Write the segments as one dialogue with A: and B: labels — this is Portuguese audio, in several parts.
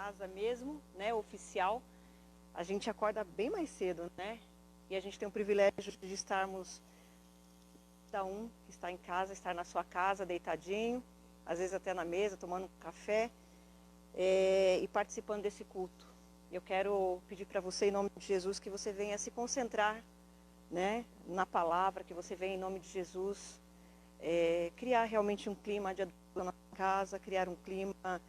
A: casa mesmo, né, oficial, a gente acorda bem mais cedo, né? E a gente tem o privilégio de estarmos, cada um que está em casa, estar na sua casa, deitadinho, às vezes até na mesa, tomando um café, e participando desse culto. Eu quero pedir para você, em nome de Jesus, que você venha se concentrar, né, na palavra, que você venha, em nome de Jesus, criar realmente um clima de adoração na casa, criar um clima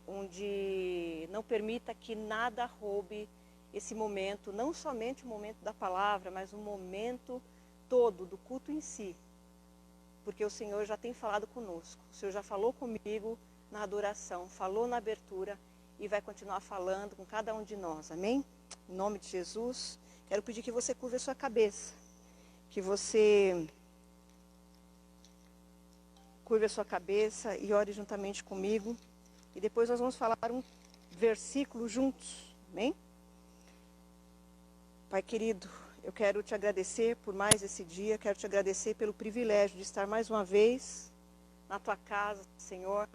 A: onde não permita que nada roube esse momento, não somente o momento da palavra, mas o momento todo do culto em si. Porque o Senhor já tem falado conosco, o Senhor já falou comigo na adoração, falou na abertura e vai continuar falando com cada um de nós, amém? Em nome de Jesus, quero pedir que você curva a sua cabeça, que você curve a sua cabeça e ore juntamente comigo. E depois nós vamos falar um versículo juntos, amém? Pai querido, eu quero te agradecer por mais esse dia, quero te agradecer pelo privilégio de estar mais uma vez na tua casa, Senhor,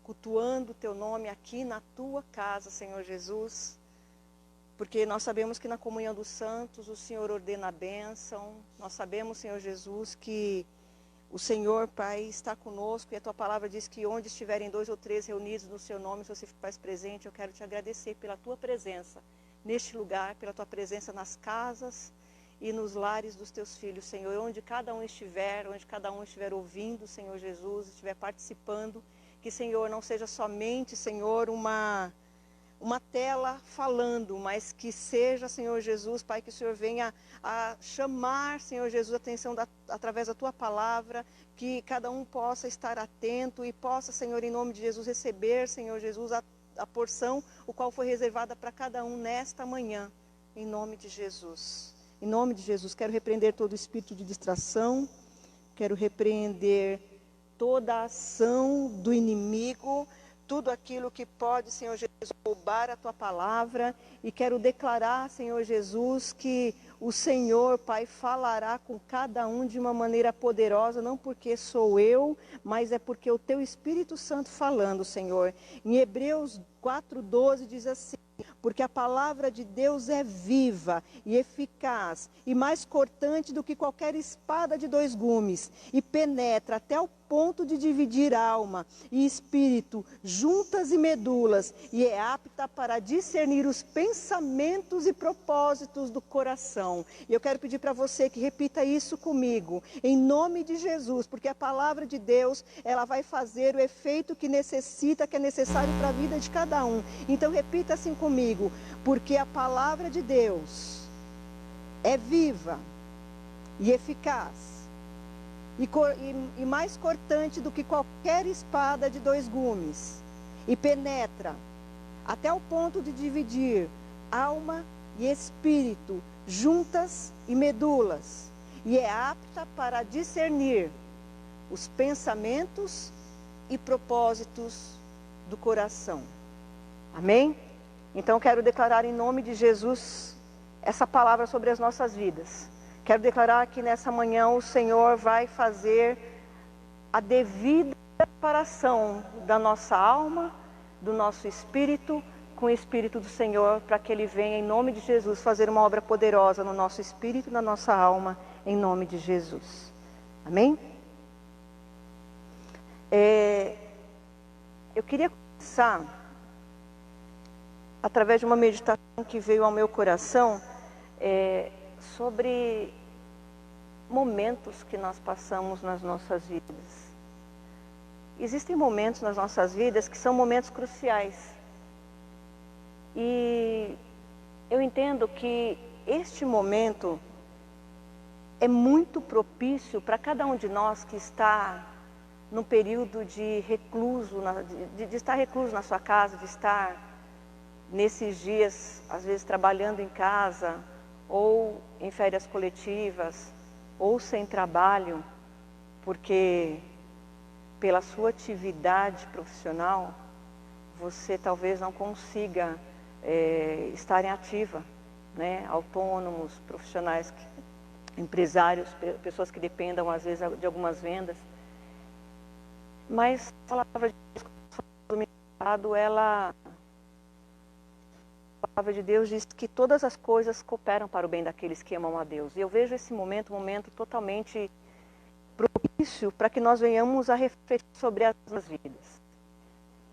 A: cultuando o teu nome aqui na tua casa, Senhor Jesus, porque nós sabemos que na comunhão dos santos o Senhor ordena a bênção, nós sabemos, Senhor Jesus, que o Senhor, Pai, está conosco e a tua palavra diz que onde estiverem 2 ou 3 reunidos no seu nome, se você faz presente, eu quero te agradecer pela tua presença neste lugar, pela tua presença nas casas e nos lares dos teus filhos, Senhor, onde cada um estiver ouvindo, Senhor Jesus, estiver participando, que, Senhor, não seja somente, Senhor, uma tela falando, mas que seja, Senhor Jesus, Pai, que o Senhor venha a chamar, Senhor Jesus, a atenção através da tua palavra, que cada um possa estar atento e possa, Senhor, em nome de Jesus, receber, Senhor Jesus, a porção, o qual foi reservada para cada um nesta manhã, em nome de Jesus. Em nome de Jesus, quero repreender todo espírito de distração, quero repreender toda a ação do inimigo, tudo aquilo que pode, Senhor Jesus, roubar a tua palavra, e quero declarar, Senhor Jesus, que o Senhor, Pai, falará com cada um de uma maneira poderosa, não porque sou eu, mas é porque o teu Espírito Santo falando, Senhor. Em Hebreus 4:12 diz assim: porque a palavra de Deus é viva e eficaz e mais cortante do que qualquer espada de 2 gumes e penetra até o ponto de dividir alma e espírito, juntas e medulas, e é apta para discernir os pensamentos e propósitos do coração. E eu quero pedir para você que repita isso comigo, em nome de Jesus, porque a palavra de Deus, ela vai fazer o efeito que necessita, que é necessário para a vida de cada um. Então repita assim comigo: porque a palavra de Deus é viva e eficaz e mais cortante do que qualquer espada de 2 gumes, e penetra até o ponto de dividir alma e espírito, juntas e medulas, e é apta para discernir os pensamentos e propósitos do coração. Amém? Então quero declarar em nome de Jesus essa palavra sobre as nossas vidas. Quero declarar que nessa manhã o Senhor vai fazer a devida preparação da nossa alma, do nosso espírito, com o Espírito do Senhor, para que Ele venha em nome de Jesus fazer uma obra poderosa no nosso espírito e na nossa alma, em nome de Jesus. Amém? Eu queria começar através de uma meditação que veio ao meu coração, sobre momentos que nós passamos nas nossas vidas. Existem momentos nas nossas vidas que são momentos cruciais. E eu entendo que este momento é muito propício para cada um de nós que está num período de recluso, de estar recluso na sua casa, de estar nesses dias, às vezes trabalhando em casa, ou em férias coletivas, ou sem trabalho, porque pela sua atividade profissional, você talvez não consiga estar em ativa, né? Autônomos, profissionais, empresários, pessoas que dependam às vezes de algumas vendas. Mas a palavra de Deus, ela palavra de Deus diz que todas as coisas cooperam para o bem daqueles que amam a Deus. E eu vejo esse momento, um momento totalmente propício para que nós venhamos a refletir sobre as nossas vidas.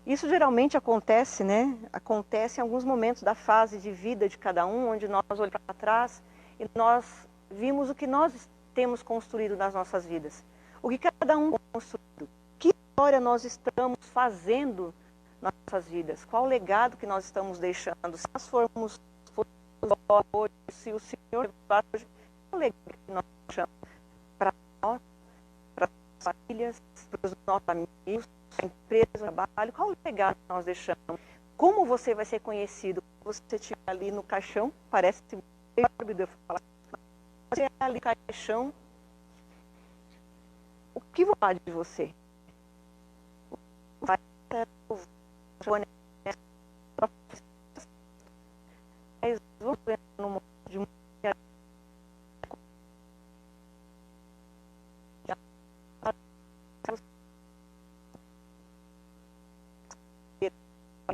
A: Isso geralmente acontece, né? Acontece em alguns momentos da fase de vida de cada um, onde nós olhamos para trás e nós vimos o que nós temos construído nas nossas vidas. O que cada um construiu. Que história nós estamos fazendo nas nossas vidas? Qual o legado que nós estamos deixando? Se nós formos hoje, se o Senhor vai hoje, qual o legado que nós deixamos para nós, para as famílias, para os nossos amigos, a empresa, o trabalho? Qual o legado que nós deixamos? Como você vai ser conhecido? Você estiver ali no caixão, parece mórbido eu falar, você é ali no caixão, o que vou falar de você? Vai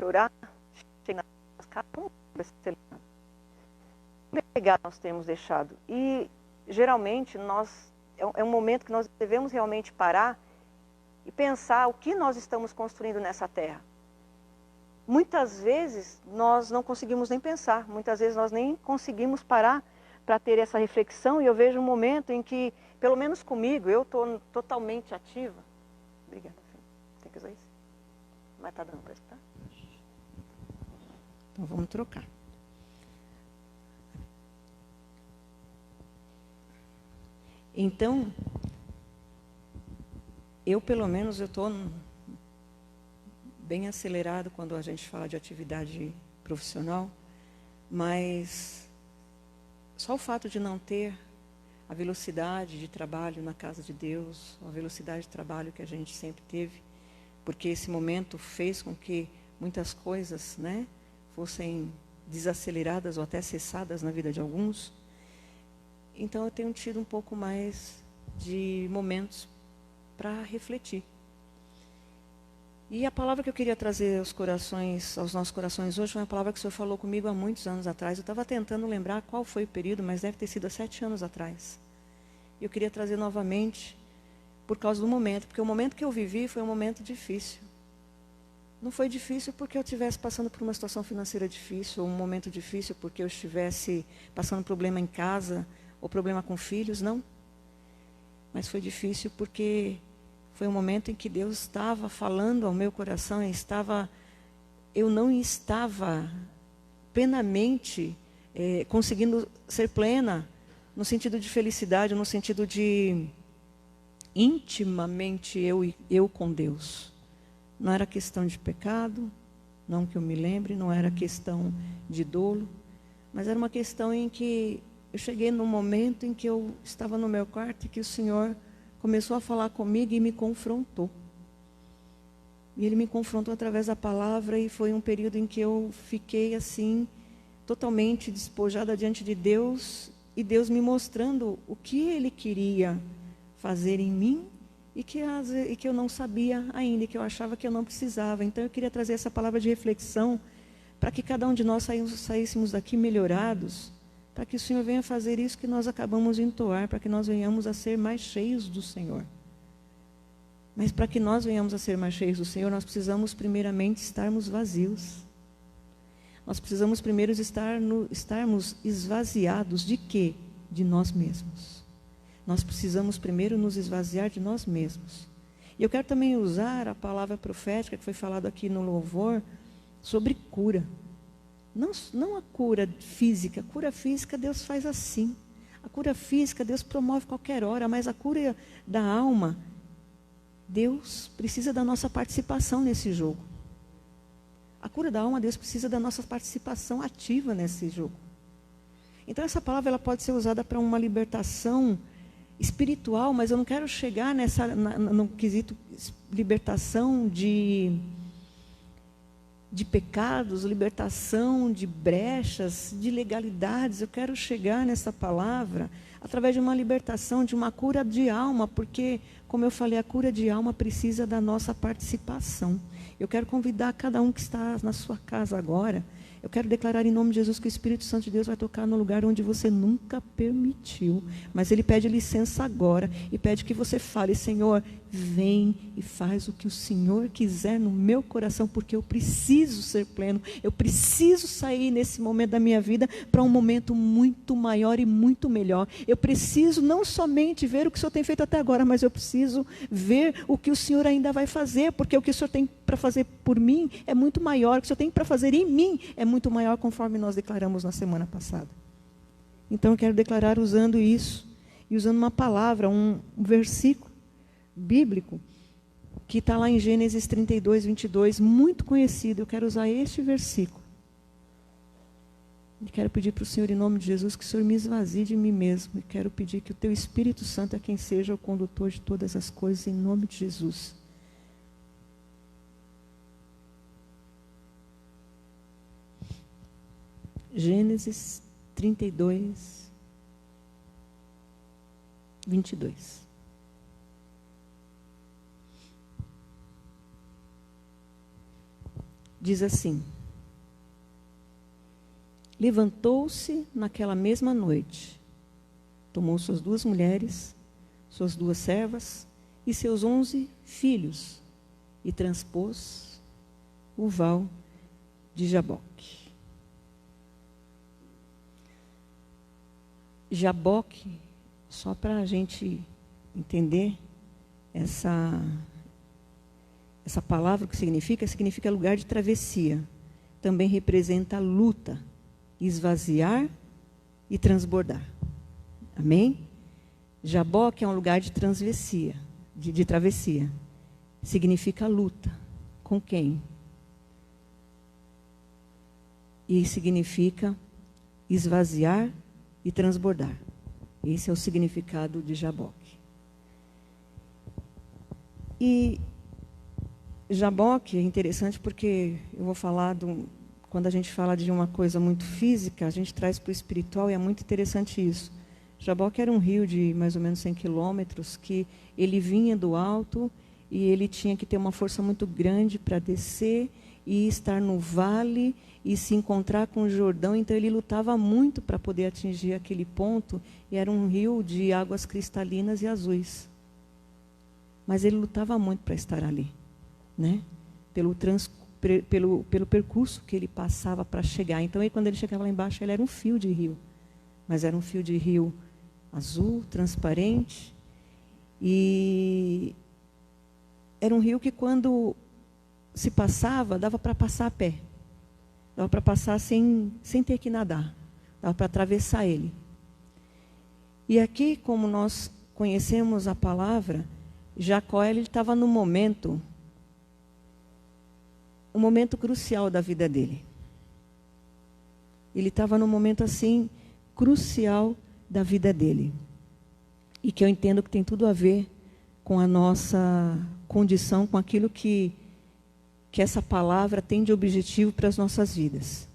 A: orar, chegar nas casas, legado nós temos deixado. E geralmente é um momento que nós devemos realmente parar e pensar o que nós estamos construindo nessa terra. Muitas vezes nós não conseguimos nem pensar, muitas vezes nós nem conseguimos parar para ter essa reflexão, e eu vejo um momento em que, pelo menos comigo, eu estou totalmente ativa. Obrigada, filho. Tem que usar isso? Mas está dando para escutar? Então vamos trocar. Então, eu pelo menos eu estou bem acelerado quando a gente fala de atividade profissional, mas só o fato de não ter a velocidade de trabalho na casa de Deus, a velocidade de trabalho que a gente sempre teve, porque esse momento fez com que muitas coisas, né, fossem desaceleradas ou até cessadas na vida de alguns. Então eu tenho tido um pouco mais de momentos para refletir. E a palavra que eu queria trazer aos nossos corações hoje foi uma palavra que o Senhor falou comigo há muitos anos atrás. Eu estava tentando lembrar qual foi o período, mas deve ter sido há 7 anos atrás. E eu queria trazer novamente por causa do momento, porque o momento que eu vivi foi um momento difícil. Não foi difícil porque eu estivesse passando por uma situação financeira difícil, ou um momento difícil porque eu estivesse passando problema em casa, ou problema com filhos, não. Mas foi difícil porque foi um momento em que Deus estava falando ao meu coração, eu não estava plenamente conseguindo ser plena, no sentido de felicidade, no sentido de intimamente eu com Deus. Não era questão de pecado, não que eu me lembre, não era questão de dolo, mas era uma questão em que eu cheguei num momento em que eu estava no meu quarto e que o Senhor começou a falar comigo e me confrontou. E Ele me confrontou através da palavra, e foi um período em que eu fiquei assim, totalmente despojada diante de Deus, e Deus me mostrando o que Ele queria fazer em mim, e que eu não sabia ainda, e que eu achava que eu não precisava. Então eu queria trazer essa palavra de reflexão, para que cada um de nós saíssemos daqui melhorados, para que o Senhor venha fazer isso que nós acabamos de entoar, para que nós venhamos a ser mais cheios do Senhor. Mas para que nós venhamos a ser mais cheios do Senhor, nós precisamos primeiramente estarmos vazios. Nós precisamos primeiro estarmos esvaziados de quê? De nós mesmos. Nós precisamos primeiro nos esvaziar de nós mesmos. E eu quero também usar a palavra profética que foi falada aqui no louvor sobre cura. Não a cura física. A cura física Deus faz assim. A cura física Deus promove qualquer hora, mas a cura da alma, Deus precisa da nossa participação nesse jogo. A cura da alma, Deus precisa da nossa participação ativa nesse jogo. Então essa palavra ela pode ser usada para uma libertação espiritual, mas eu não quero chegar no quesito libertação de pecados, libertação de brechas, de legalidades. Eu quero chegar nessa palavra através de uma libertação, de uma cura de alma, porque, como eu falei, a cura de alma precisa da nossa participação. Eu quero convidar cada um que está na sua casa agora,
B: Eu quero declarar em nome de Jesus que o Espírito Santo de Deus vai tocar no lugar onde você nunca permitiu. Mas Ele pede licença agora e pede que você fale: Senhor, vem e faz o que o Senhor quiser no meu coração, porque eu preciso ser pleno. Eu preciso sair nesse momento da minha vida para um momento muito maior e muito melhor. Eu preciso não somente ver o que o Senhor tem feito até agora, mas eu preciso ver o que o Senhor ainda vai fazer, porque o que o Senhor tem para fazer por mim é muito maior, o que o Senhor tem para fazer em mim é muito maior, conforme nós declaramos na semana passada. Então eu quero declarar usando isso, e usando uma palavra, um versículo bíblico, que está lá em Gênesis 32, 22, muito conhecido. Eu quero usar este versículo. E quero pedir para o Senhor, em nome de Jesus, que o Senhor me esvazie de mim mesmo. E quero pedir que o Teu Espírito Santo é quem seja o condutor de todas as coisas, em nome de Jesus. Gênesis 32, 22. Diz assim: levantou-se naquela mesma noite, tomou suas 2 mulheres, suas 2 servas e seus 11 filhos, e transpôs o val de Jaboque. Jaboque, só para a gente entender essa palavra, o que significa lugar de travessia. Também representa luta, esvaziar e transbordar. Amém? Jaboque é um lugar de travessia, de travessia. Significa luta. Com quem? E significa esvaziar e transbordar. Esse é o significado de Jaboque. E Jaboque é interessante porque eu vou falar, quando a gente fala de uma coisa muito física, a gente traz para o espiritual, e é muito interessante isso. Jaboque era um rio de mais ou menos 100 quilômetros, que ele vinha do alto e ele tinha que ter uma força muito grande para descer e estar no vale e se encontrar com o Jordão. Então ele lutava muito para poder atingir aquele ponto, e era um rio de águas cristalinas e azuis. Mas ele lutava muito para estar ali, né? Pelo percurso que ele passava para chegar. Então, quando ele chegava lá embaixo, ele era um fio de rio. Mas era um fio de rio azul, transparente. E era um rio que, quando se passava, dava para passar a pé. Dava para passar sem ter que nadar. Dava para atravessar ele. E aqui, como nós conhecemos a palavra, Jacó, ele estava no momento... um momento crucial da vida dele. Ele estava num momento assim, crucial da vida dele. E que eu entendo que tem tudo a ver com a nossa condição, com aquilo que essa palavra tem de objetivo para as nossas vidas.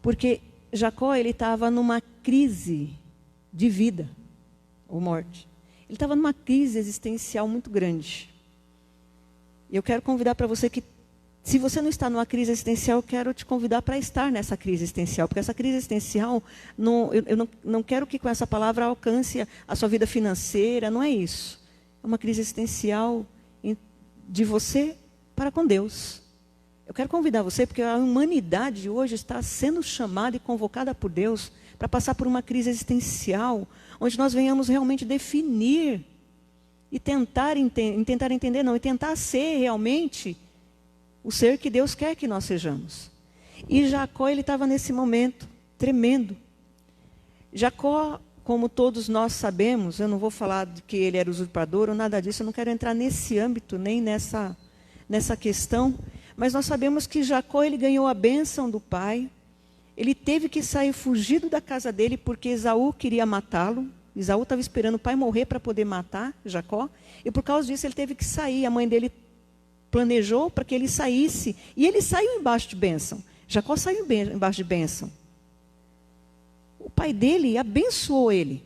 B: Porque Jacó, ele estava numa crise de vida ou morte. Ele estava numa crise existencial muito grande. E eu quero convidar para você que, se você não está numa crise existencial, eu quero te convidar para estar nessa crise existencial. Porque essa crise existencial, eu não quero que com essa palavra alcance a sua vida financeira, não é isso. É uma crise existencial de você para com Deus. Eu quero convidar você, porque a humanidade hoje está sendo chamada e convocada por Deus para passar por uma crise existencial, onde nós venhamos realmente definir e tentar entender, não, e tentar ser realmente o ser que Deus quer que nós sejamos. E Jacó, ele estava nesse momento tremendo. Jacó, como todos nós sabemos, eu não vou falar de que ele era usurpador ou nada disso, eu não quero entrar nesse âmbito, nem nessa questão, mas nós sabemos que Jacó, ele ganhou a bênção do pai. Ele teve que sair fugido da casa dele, porque Esaú queria matá-lo. Esaú estava esperando o pai morrer para poder matar Jacó, e por causa disso ele teve que sair. A mãe dele planejou para que ele saísse, e ele saiu embaixo de bênção. Jacó saiu embaixo de bênção. O pai dele abençoou ele.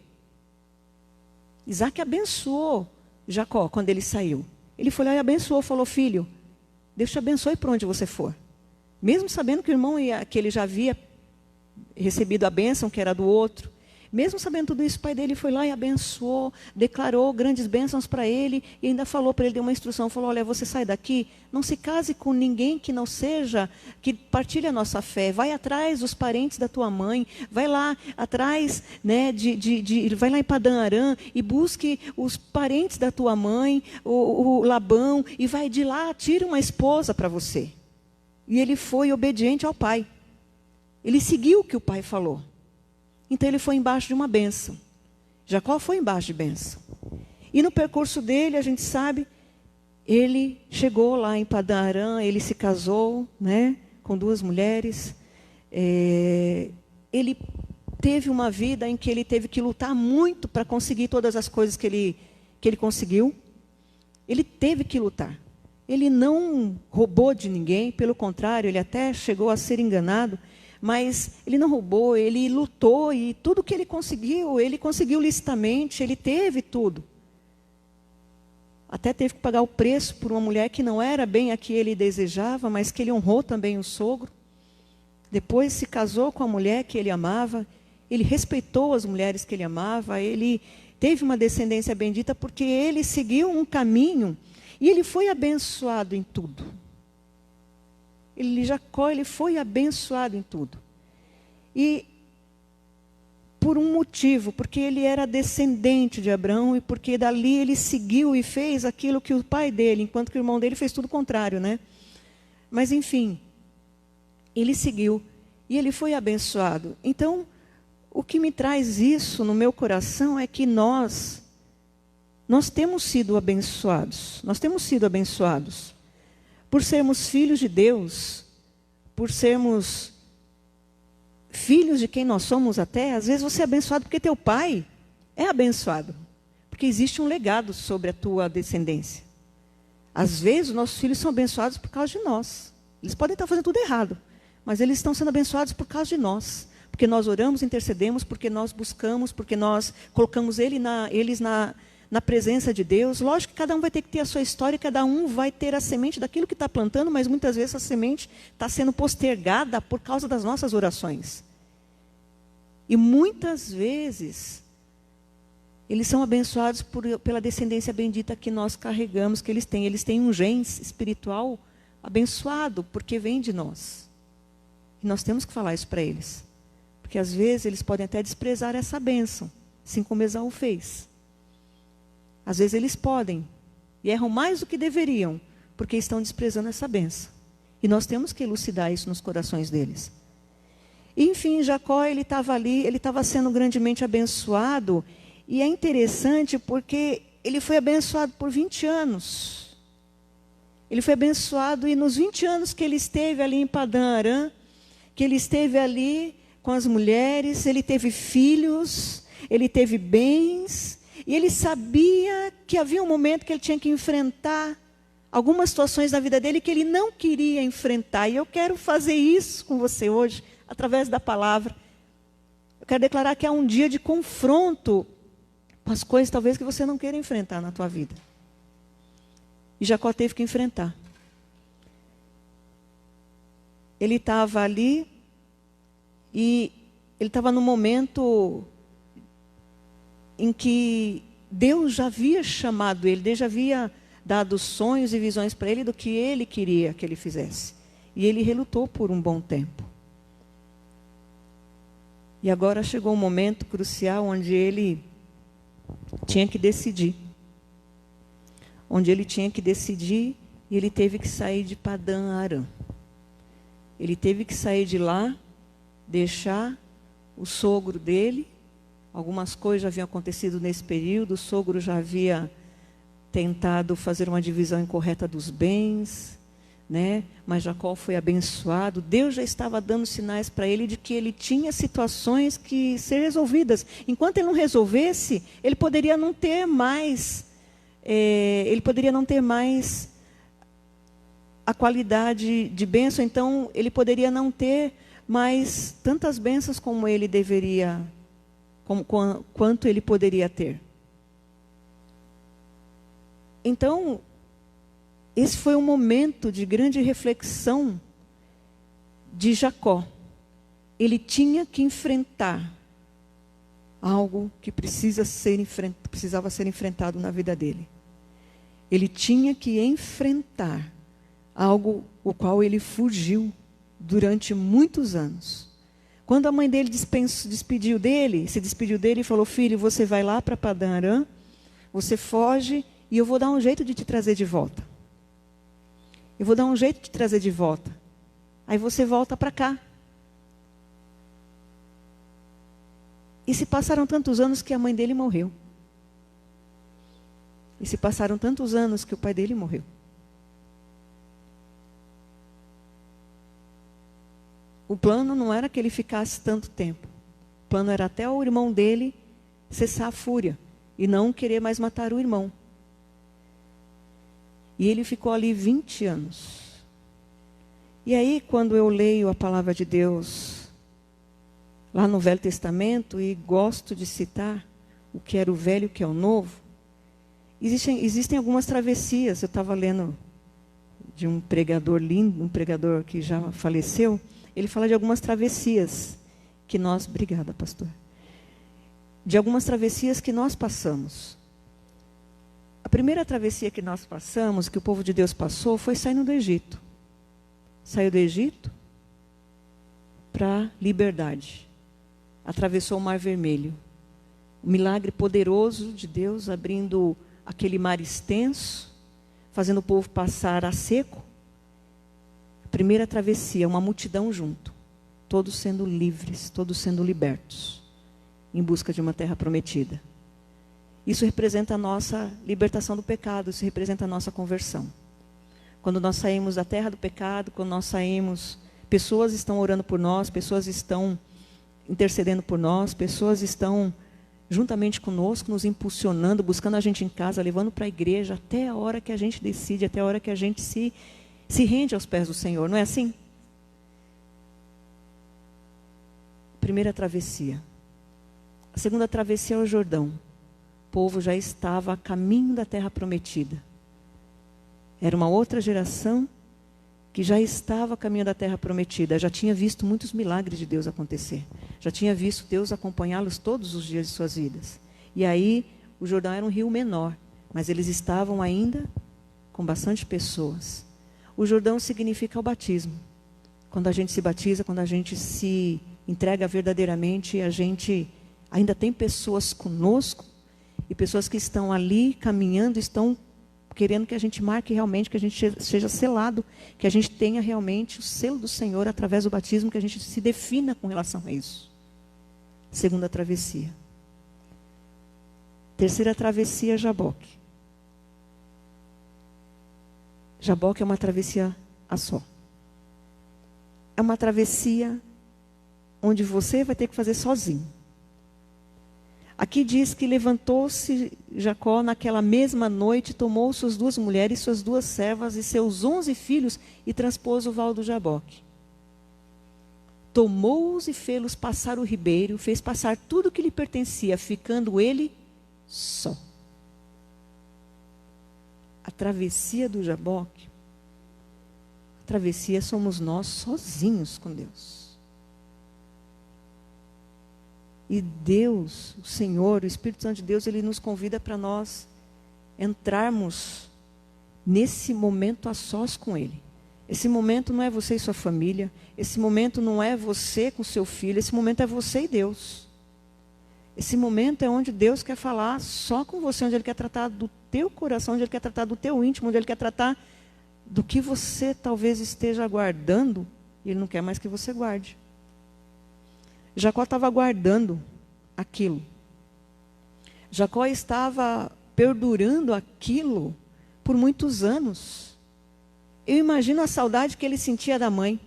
B: Isaac abençoou Jacó quando ele saiu. Ele foi lá e abençoou, falou: filho, Deus te abençoe por onde você for. Mesmo sabendo que o irmão que ele já havia recebido a bênção, que era do outro. Mesmo sabendo tudo isso, o pai dele foi lá e abençoou, declarou grandes bênçãos para ele, e ainda falou para ele, deu uma instrução, falou, olha, você sai daqui, não se case com ninguém que não seja, que partilhe a nossa fé, vai atrás dos parentes da tua mãe, vai lá atrás, né, vai lá em Padã Arã, e busque os parentes da tua mãe, o Labão, e vai de lá, tira uma esposa para você. E ele foi obediente ao pai. Ele seguiu o que o pai falou. Então ele foi embaixo de uma bênção. Jacó foi embaixo de bênção. E no percurso dele, a gente sabe, ele chegou lá em Padã Arã, ele se casou, né, com 2 mulheres. Ele teve uma vida em que ele teve que lutar muito para conseguir todas as coisas que ele conseguiu. Ele teve que lutar. Ele não roubou de ninguém, pelo contrário, ele até chegou a ser enganado. Mas ele não roubou, ele lutou e tudo que ele conseguiu licitamente, ele teve tudo. Até teve que pagar o preço por uma mulher que não era bem a que ele desejava, mas que ele honrou também o sogro. Depois se casou com a mulher que ele amava, ele respeitou as mulheres que ele amava, ele teve uma descendência bendita porque ele seguiu um caminho e ele foi abençoado em tudo. Jacó, ele foi abençoado em tudo. E por um motivo, porque ele era descendente de Abraão e porque dali ele seguiu e fez aquilo que o pai dele, enquanto que o irmão dele fez tudo o contrário, né? Mas enfim, ele seguiu e ele foi abençoado. Então, o que me traz isso no meu coração é que nós temos sido abençoados. Nós temos sido abençoados. Por sermos filhos de Deus, por sermos filhos de quem nós somos até, às vezes você é abençoado porque teu pai é abençoado. Porque existe um legado sobre a tua descendência. Às vezes os nossos filhos são abençoados por causa de nós. Eles podem estar fazendo tudo errado, mas eles estão sendo abençoados por causa de nós. Porque nós oramos, intercedemos, porque nós buscamos, porque nós colocamos eles na presença de Deus. Lógico que cada um vai ter que ter a sua história, cada um vai ter a semente daquilo que está plantando, mas muitas vezes a semente está sendo postergada por causa das nossas orações. E muitas vezes eles são abençoados pela descendência bendita que nós carregamos, que eles têm. Eles têm um gene espiritual abençoado, porque vem de nós. E nós temos que falar isso para eles. Porque às vezes eles podem até desprezar essa bênção, assim como Esaú fez. Às vezes eles podem, e erram mais do que deveriam, porque estão desprezando essa bênção. E nós temos que elucidar isso nos corações deles. E, enfim, Jacó, ele estava ali, ele estava sendo grandemente abençoado, e é interessante porque ele foi abençoado por 20 anos. Ele foi abençoado, e nos 20 anos que ele esteve ali em Padã Arã, que ele esteve ali com as mulheres, ele teve filhos, ele teve bens. E ele sabia que havia um momento que ele tinha que enfrentar algumas situações da vida dele que ele não queria enfrentar. E eu quero fazer isso com você hoje, através da palavra. Eu quero declarar que há um dia de confronto com as coisas talvez que você não queira enfrentar na tua vida. E Jacó teve que enfrentar. Ele estava ali e ele estava num momento em que Deus já havia chamado ele, Deus já havia dado sonhos e visões para ele do que ele queria que ele fizesse. E ele relutou por um bom tempo. E agora chegou um momento crucial onde ele tinha que decidir. Onde ele tinha que decidir e ele teve que sair de Padã Arã. Ele teve que sair de lá, deixar o sogro dele. Algumas coisas já haviam acontecido nesse período, o sogro já havia tentado fazer uma divisão incorreta dos bens, né? Mas Jacó foi abençoado. Deus já estava dando sinais para ele de que ele tinha situações que ser resolvidas. Enquanto ele não resolvesse, ele poderia não ter mais, a qualidade de bênção. Então, ele poderia não ter mais tantas bênçãos como ele deveria quanto ele poderia ter. Então, esse foi um momento de grande reflexão de Jacó, ele tinha que enfrentar algo que precisava ser enfrentado na vida dele. Ele tinha que enfrentar algo o qual ele fugiu durante muitos anos. Quando a mãe dele se despediu dele e falou: filho, você vai lá para Padã Arã, você foge e eu vou dar um jeito de te trazer de volta. Eu vou dar um jeito de te trazer de volta. Aí você volta para cá. E se passaram tantos anos que a mãe dele morreu. E se passaram tantos anos que o pai dele morreu. O plano não era que ele ficasse tanto tempo. O plano era até o irmão dele cessar a fúria e não querer mais matar o irmão. E ele ficou ali 20 anos. E aí, quando eu leio a palavra de Deus lá no Velho Testamento, e gosto de citar o que era o velho e o que é o novo, existem algumas travessias. Eu estava lendo de um pregador lindo, um pregador que já faleceu. Ele fala de algumas travessias que nós... Obrigada, pastor. De algumas travessias que nós passamos. A primeira travessia que nós passamos, que o povo de Deus passou, foi saindo do Egito. Saiu do Egito para a liberdade. Atravessou o Mar Vermelho. Um milagre poderoso de Deus, abrindo aquele mar extenso, fazendo o povo passar a seco. Primeira travessia, uma multidão junto, todos sendo livres, todos sendo libertos, em busca de uma terra prometida. Isso representa a nossa libertação do pecado, isso representa a nossa conversão. Quando nós saímos da terra do pecado, quando nós saímos, pessoas estão orando por nós, pessoas estão intercedendo por nós, pessoas estão juntamente conosco, nos impulsionando, buscando a gente em casa, levando para a igreja, até a hora que a gente decide, até a hora que a gente se rende aos pés do Senhor, não é assim? Primeira travessia. A segunda travessia é o Jordão. O povo já estava a caminho da terra prometida. Era uma outra geração que já estava a caminho da terra prometida, já tinha visto muitos milagres de Deus acontecer. Já tinha visto Deus acompanhá-los todos os dias de suas vidas. E aí, o Jordão era um rio menor, mas eles estavam ainda com bastante pessoas. O Jordão significa o batismo. Quando a gente se batiza, quando a gente se entrega verdadeiramente, a gente ainda tem pessoas conosco e pessoas que estão ali caminhando, estão querendo que a gente marque realmente, que a gente seja selado, que a gente tenha realmente o selo do Senhor através do batismo, que a gente se defina com relação a isso. Segunda travessia. Terceira travessia, Jaboque. Jaboque é uma travessia a só. É uma travessia onde você vai ter que fazer sozinho. Aqui diz que levantou-se Jacó naquela mesma noite, tomou suas 2 mulheres, suas 2 servas e seus 11 filhos e transpôs o val do Jaboque. Tomou-os e fê-los passar o ribeiro, fez passar tudo que lhe pertencia, ficando ele só. A travessia do Jaboque, a travessia somos nós sozinhos com Deus. E Deus, o Senhor, o Espírito Santo de Deus, Ele nos convida para nós entrarmos nesse momento a sós com Ele. Esse momento não é você e sua família, esse momento não é você com seu filho, esse momento é você e Deus. Esse momento é onde Deus quer falar só com você, onde Ele quer tratar do teu coração, onde Ele quer tratar do teu íntimo, onde Ele quer tratar do que você talvez esteja guardando, e Ele não quer mais que você guarde. Jacó estava guardando aquilo. Jacó estava perdurando aquilo por muitos anos. Eu imagino a saudade que ele sentia da mãe.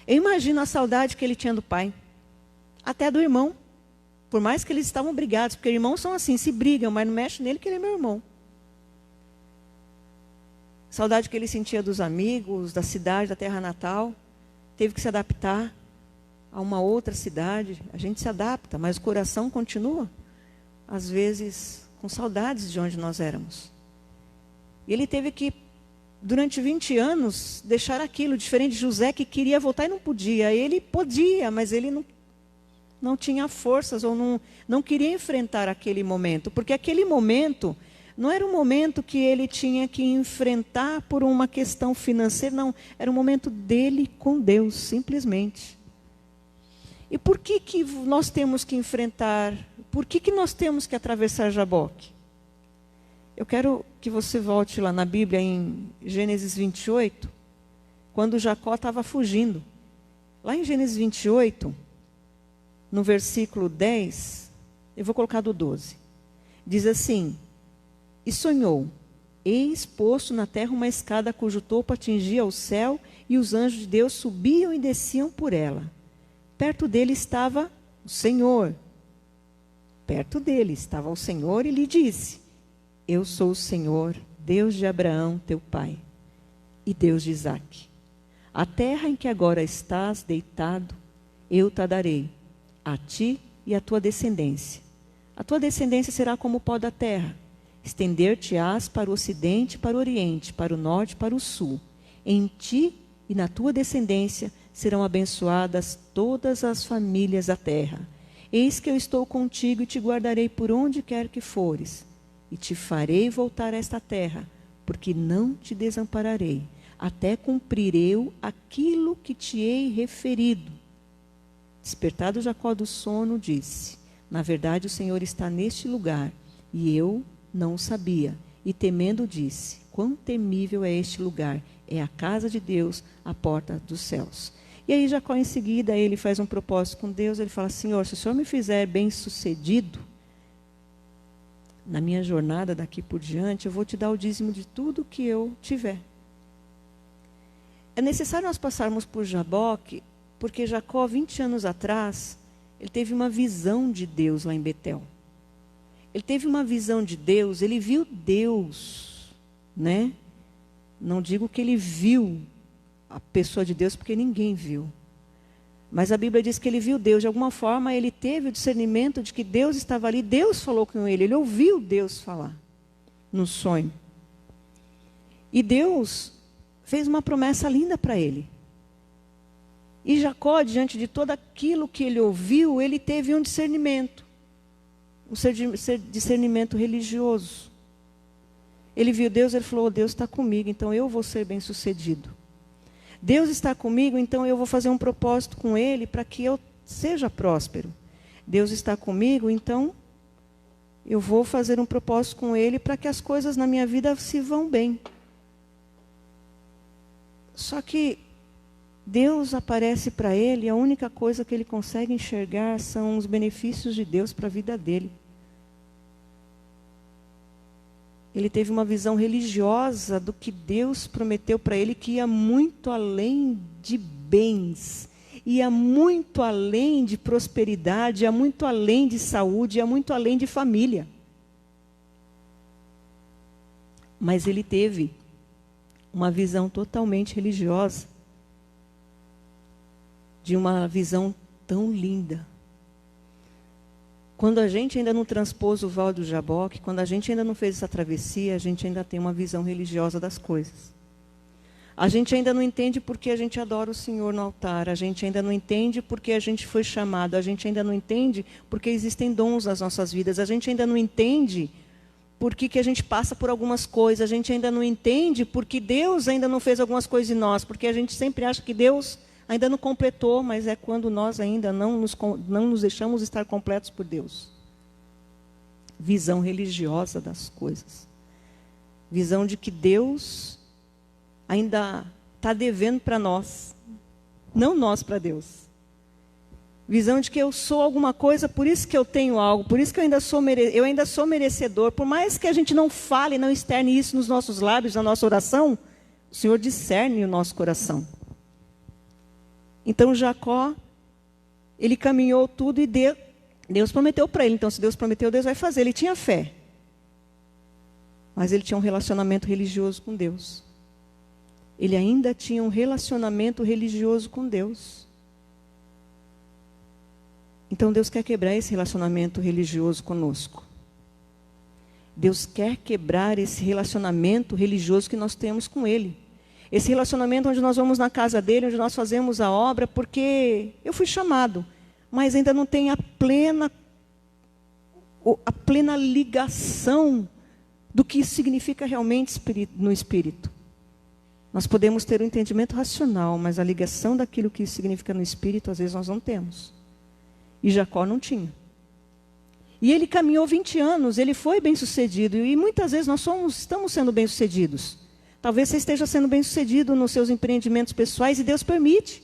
B: Eu imagino a saudade que ele tinha do pai. Até do irmão. Por mais que eles estavam brigados, porque irmãos são assim, se brigam, mas não mexe nele que ele é meu irmão. Saudade que ele sentia dos amigos, da cidade, da terra natal. Teve que se adaptar a uma outra cidade. A gente se adapta, mas o coração continua, às vezes, com saudades de onde nós éramos. E ele teve que durante 20 anos, deixar aquilo, diferente de José que queria voltar e não podia. Ele podia, mas ele não tinha forças ou não queria enfrentar aquele momento. Porque aquele momento não era um momento que ele tinha que enfrentar por uma questão financeira, não. Era um momento dele com Deus, simplesmente. E por que nós temos que enfrentar? Por que nós temos que atravessar Jaboque? Eu quero que você volte lá na Bíblia, em Gênesis 28, quando Jacó estava fugindo. Lá em Gênesis 28, no versículo 10, eu vou colocar do 12. Diz assim: e sonhou, eis posto na terra uma escada cujo topo atingia o céu, e os anjos de Deus subiam e desciam por ela. Perto dele estava o Senhor. Perto dele estava o Senhor e lhe disse: eu sou o Senhor, Deus de Abraão, teu pai, e Deus de Isaque. A terra em que agora estás deitado, eu te darei, a ti e à tua descendência. A tua descendência será como o pó da terra. Estender-te-ás para o ocidente e para o oriente, para o norte e para o sul. Em ti e na tua descendência serão abençoadas todas as famílias da terra. Eis que eu estou contigo e te guardarei por onde quer que fores. E te farei voltar a esta terra, porque não te desampararei, até cumprir eu aquilo que te hei referido. Despertado Jacó do sono, disse: na verdade o Senhor está neste lugar, e eu não o sabia. E temendo disse: quão temível é este lugar, é a casa de Deus, a porta dos céus. E aí Jacó em seguida, ele faz um propósito com Deus, ele fala: Senhor, se o Senhor me fizer bem sucedido, na minha jornada daqui por diante, eu vou te dar o dízimo de tudo que eu tiver. É necessário nós passarmos por Jaboque, porque Jacó, 20 anos atrás, ele teve uma visão de Deus lá em Betel. Ele teve uma visão de Deus, ele viu Deus, né? Não digo que ele viu a pessoa de Deus, porque ninguém viu. Mas a Bíblia diz que ele viu Deus. De alguma forma, ele teve o discernimento de que Deus estava ali. Deus falou com ele. Ele ouviu Deus falar no sonho. E Deus fez uma promessa linda para ele. E Jacó, diante de tudo aquilo que ele ouviu, ele teve um discernimento. Um discernimento religioso. Ele viu Deus, ele falou: Deus está comigo, então eu vou ser bem-sucedido. Deus está comigo, então eu vou fazer um propósito com Ele para que eu seja próspero. Deus está comigo, então eu vou fazer um propósito com Ele para que as coisas na minha vida se vão bem. Só que Deus aparece para ele, e a única coisa que ele consegue enxergar são os benefícios de Deus para a vida dele. Ele teve uma visão religiosa do que Deus prometeu para ele, que ia muito além de bens, ia muito além de prosperidade, ia muito além de saúde, ia muito além de família. Mas ele teve uma visão totalmente religiosa, de uma visão tão linda. Quando a gente ainda não transpôs o Val do Jaboque, quando a gente ainda não fez essa travessia, a gente ainda tem uma visão religiosa das coisas. A gente ainda não entende porque a gente adora o Senhor no altar, a gente ainda não entende porque a gente foi chamado, a gente ainda não entende porque existem dons nas nossas vidas, a gente ainda não entende porque que a gente passa por algumas coisas, a gente ainda não entende porque Deus ainda não fez algumas coisas em nós, porque a gente sempre acha que Deus ainda não completou, mas é quando nós ainda não nos deixamos estar completos por Deus. Visão religiosa das coisas. Visão de que Deus ainda está devendo para nós, não nós para Deus. Visão de que eu sou alguma coisa, por isso que eu tenho algo, por isso que eu ainda sou merecedor. Por mais que a gente não fale, não externe isso nos nossos lábios, na nossa oração, o Senhor discerne o nosso coração. Então Jacó, ele caminhou tudo e Deus prometeu para ele. Então se Deus prometeu, Deus vai fazer. Ele tinha fé. Mas ele tinha um relacionamento religioso com Deus. Ele ainda tinha um relacionamento religioso com Deus. Então Deus quer quebrar esse relacionamento religioso conosco. Deus quer quebrar esse relacionamento religioso que nós temos com Ele. Esse relacionamento onde nós vamos na casa dele, onde nós fazemos a obra, porque eu fui chamado, mas ainda não tem a plena ligação do que isso significa realmente no Espírito. Nós podemos ter um entendimento racional, mas a ligação daquilo que isso significa no Espírito, às vezes nós não temos. E Jacó não tinha. E ele caminhou 20 anos, ele foi bem-sucedido, e muitas vezes nós estamos sendo bem-sucedidos. Talvez você esteja sendo bem-sucedido nos seus empreendimentos pessoais, e Deus permite.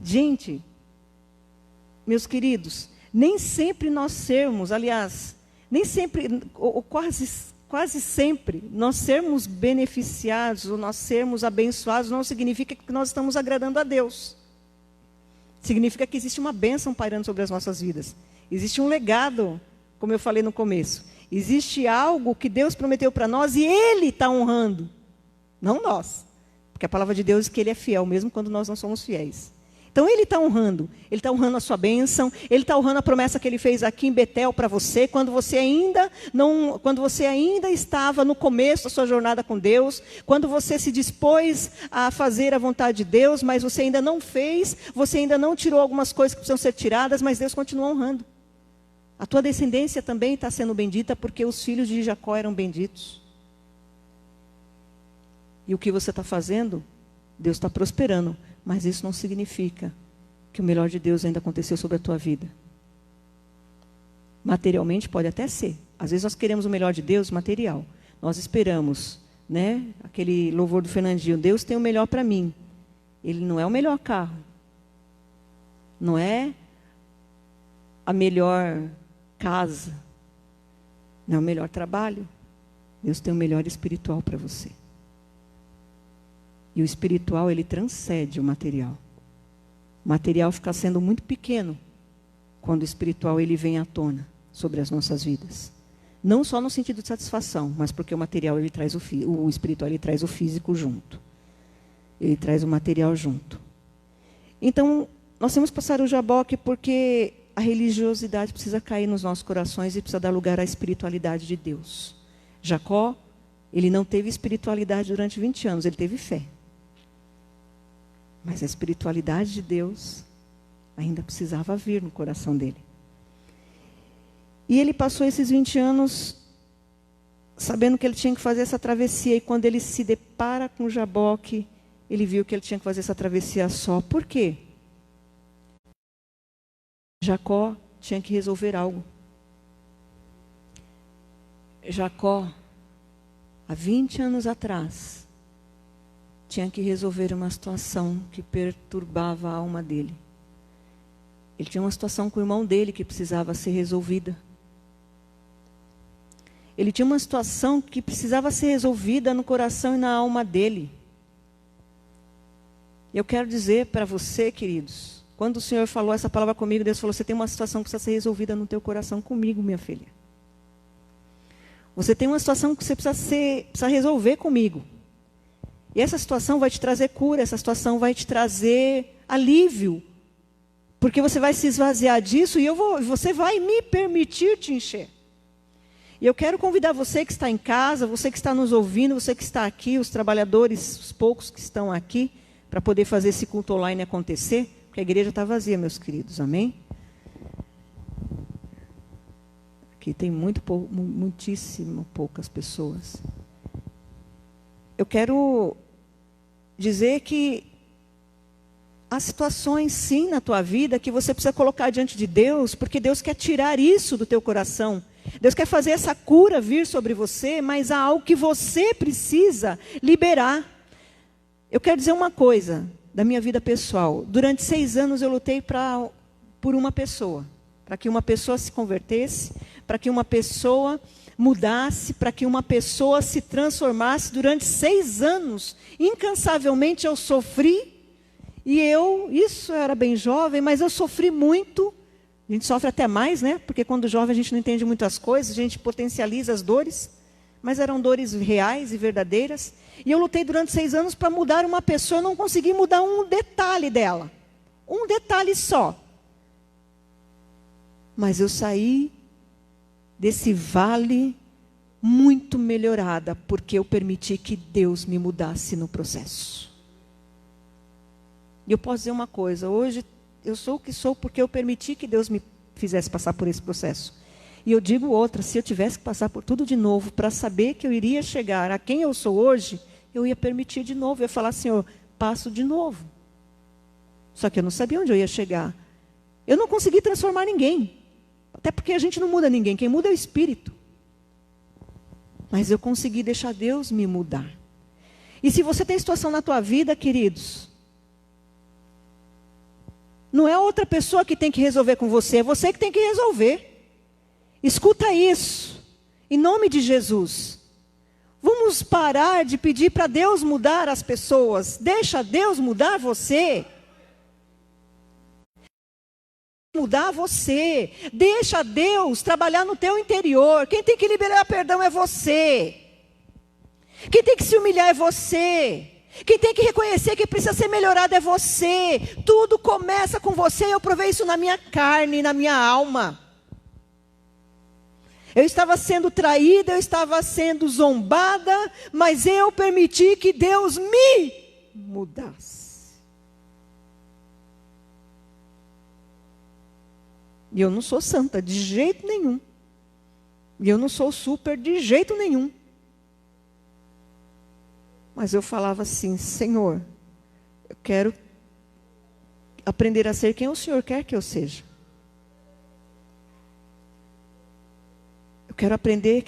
B: Gente, meus queridos, nem sempre nós sermos, aliás, nem sempre, ou quase sempre, nós sermos beneficiados, ou nós sermos abençoados, não significa que nós estamos agradando a Deus. Significa que existe uma bênção pairando sobre as nossas vidas. Existe um legado, como eu falei no começo. Existe algo que Deus prometeu para nós e Ele está honrando. Não nós. Porque a palavra de Deus diz que Ele é fiel, mesmo quando nós não somos fiéis. Então Ele está honrando. Ele está honrando a sua bênção. Ele está honrando a promessa que Ele fez aqui em Betel para você. Quando você ainda estava no começo da sua jornada com Deus. Quando você se dispôs a fazer a vontade de Deus, mas você ainda não fez. Você ainda não tirou algumas coisas que precisam ser tiradas, mas Deus continua honrando. A tua descendência também está sendo bendita porque os filhos de Jacó eram benditos. E o que você está fazendo, Deus está prosperando. Mas isso não significa que o melhor de Deus ainda aconteceu sobre a tua vida. Materialmente pode até ser. Às vezes nós queremos o melhor de Deus material. Nós esperamos, né? Aquele louvor do Fernandinho. Deus tem o melhor para mim. Ele não é o melhor carro. Não é a melhor casa, não é o melhor trabalho. Deus tem o melhor espiritual para você. E o espiritual, ele transcende o material. O material fica sendo muito pequeno quando o espiritual ele vem à tona sobre as nossas vidas. Não só no sentido de satisfação, mas porque o material ele traz o espiritual ele traz o físico junto. Ele traz o material junto. Então, nós temos que passar o Jaboque porque a religiosidade precisa cair nos nossos corações e precisa dar lugar à espiritualidade de Deus. Jacó, ele não teve espiritualidade durante 20 anos, ele teve fé. Mas a espiritualidade de Deus ainda precisava vir no coração dele. E ele passou esses 20 anos sabendo que ele tinha que fazer essa travessia. E quando ele se depara com Jaboque, ele viu que ele tinha que fazer essa travessia só. Por quê? Jacó tinha que resolver algo. Jacó, há 20 anos atrás, tinha que resolver uma situação que perturbava a alma dele. Ele tinha uma situação com o irmão dele que precisava ser resolvida. Ele tinha uma situação que precisava ser resolvida no coração e na alma dele. Eu quero dizer para você, queridos, quando o Senhor falou essa palavra comigo, Deus falou, você tem uma situação que precisa ser resolvida no teu coração comigo, minha filha. Você tem uma situação que você precisa resolver comigo. E essa situação vai te trazer cura, essa situação vai te trazer alívio. Porque você vai se esvaziar disso e você vai me permitir te encher. E eu quero convidar você que está em casa, você que está nos ouvindo, você que está aqui, os trabalhadores, os poucos que estão aqui, para poder fazer esse culto online acontecer. Porque a igreja está vazia, meus queridos, amém? Aqui tem muitíssimo poucas pessoas. Eu quero dizer que há situações, sim, na tua vida que você precisa colocar diante de Deus, porque Deus quer tirar isso do teu coração. Deus quer fazer essa cura vir sobre você, mas há algo que você precisa liberar. Eu quero dizer uma coisa da minha vida pessoal. Durante 6 anos eu lutei por uma pessoa, para que uma pessoa se convertesse, para que uma pessoa mudasse, para que uma pessoa se transformasse. Durante 6 anos, incansavelmente eu sofri, e eu era bem jovem, mas eu sofri muito. A gente sofre até mais, né? Porque quando jovem a gente não entende muitas coisas, a gente potencializa as dores, mas eram dores reais e verdadeiras. E eu lutei durante 6 anos para mudar uma pessoa, eu não consegui mudar um detalhe dela. Um detalhe só. Mas eu saí desse vale muito melhorada, porque eu permiti que Deus me mudasse no processo. E eu posso dizer uma coisa, hoje eu sou o que sou porque eu permiti que Deus me fizesse passar por esse processo. E eu digo outra, se eu tivesse que passar por tudo de novo, para saber que eu iria chegar a quem eu sou hoje, eu ia permitir de novo, eu ia falar, Senhor, passo de novo. Só que eu não sabia onde eu ia chegar. Eu não consegui transformar ninguém, até porque a gente não muda ninguém, quem muda é o Espírito. Mas eu consegui deixar Deus me mudar. E se você tem situação na tua vida, queridos, não é outra pessoa que tem que resolver com você, é você que tem que resolver. Escuta isso, em nome de Jesus. Vamos parar de pedir para Deus mudar as pessoas. Deixa Deus mudar você. Mudar você. Deixa Deus trabalhar no teu interior. Quem tem que liberar perdão é você. Quem tem que se humilhar é você. Quem tem que reconhecer que precisa ser melhorado é você. Tudo começa com você. Eu provei isso na minha carne, na minha alma. Eu estava sendo traída, eu estava sendo zombada, mas eu permiti que Deus me mudasse. E eu não sou santa de jeito nenhum. E eu não sou super de jeito nenhum. Mas eu falava assim, Senhor, eu quero aprender a ser quem o Senhor quer que eu seja. Eu quero aprender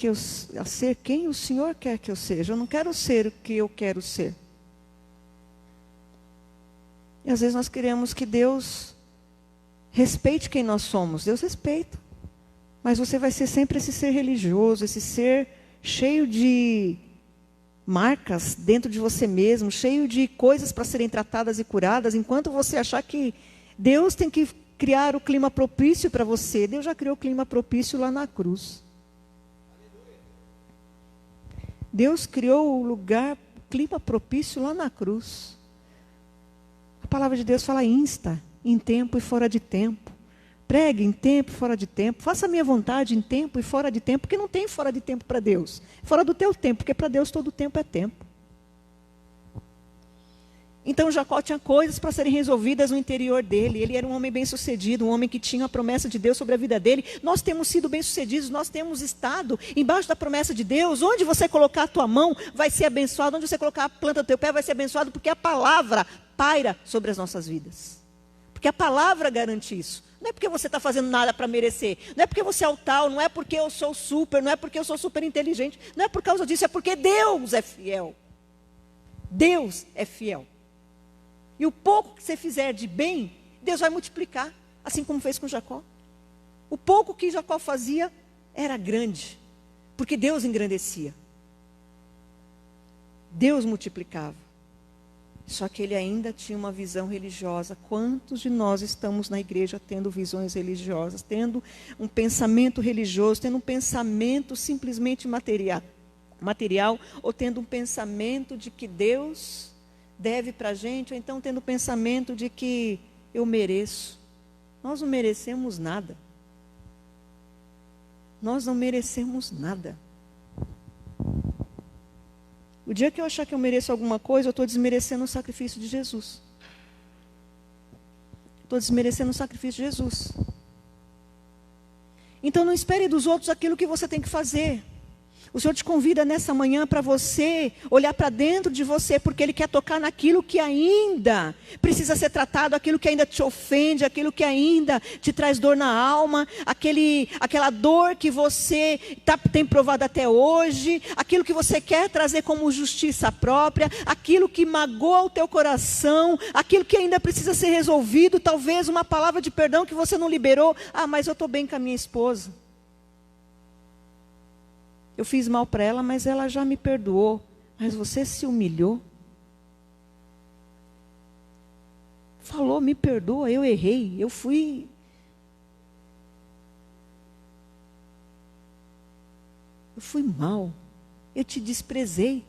B: a ser quem o Senhor quer que eu seja. Eu não quero ser o que eu quero ser. E às vezes nós queremos que Deus respeite quem nós somos. Deus respeita. Mas você vai ser sempre esse ser religioso, esse ser cheio de marcas dentro de você mesmo, cheio de coisas para serem tratadas e curadas, enquanto você achar que Deus tem que criar o clima propício para você. Deus já criou o clima propício lá na cruz. Deus criou o lugar, o clima propício lá na cruz. A palavra de Deus fala insta, em tempo e fora de tempo. Pregue em tempo e fora de tempo. Faça a minha vontade em tempo e fora de tempo, porque não tem fora de tempo para Deus. Fora do teu tempo, porque para Deus todo tempo é tempo. Então Jacó tinha coisas para serem resolvidas no interior dele. Ele era um homem bem-sucedido, um homem que tinha a promessa de Deus sobre a vida dele. Nós temos sido bem-sucedidos, nós temos estado embaixo da promessa de Deus. Onde você colocar a tua mão vai ser abençoado, onde você colocar a planta do teu pé vai ser abençoado, porque a palavra paira sobre as nossas vidas. Porque a palavra garante isso. Não é porque você está fazendo nada para merecer. Não é porque você é o tal, não é porque eu sou super, não é porque eu sou super inteligente. Não é por causa disso, é porque Deus é fiel. Deus é fiel. E o pouco que você fizer de bem, Deus vai multiplicar, assim como fez com Jacó. O pouco que Jacó fazia era grande, porque Deus engrandecia. Deus multiplicava. Só que ele ainda tinha uma visão religiosa. Quantos de nós estamos na igreja tendo visões religiosas, tendo um pensamento religioso, tendo um pensamento simplesmente material, ou tendo um pensamento de que Deus deve para a gente, ou então tendo o pensamento de que eu mereço. Nós não merecemos nada. Nós não merecemos nada. O dia que eu achar que eu mereço alguma coisa, eu estou desmerecendo o sacrifício de Jesus. Estou desmerecendo o sacrifício de Jesus. Então não espere dos outros aquilo que você tem que fazer. O Senhor te convida nessa manhã para você olhar para dentro de você, porque Ele quer tocar naquilo que ainda precisa ser tratado, aquilo que ainda te ofende, aquilo que ainda te traz dor na alma, aquela dor que você tem provado até hoje, aquilo que você quer trazer como justiça própria, aquilo que magoa o teu coração, aquilo que ainda precisa ser resolvido, talvez uma palavra de perdão que você não liberou. Ah, mas eu estou bem com a minha esposa. Eu fiz mal para ela, mas ela já me perdoou. Mas você se humilhou. Falou, me perdoa, eu errei, eu fui. Eu fui mal, eu te desprezei.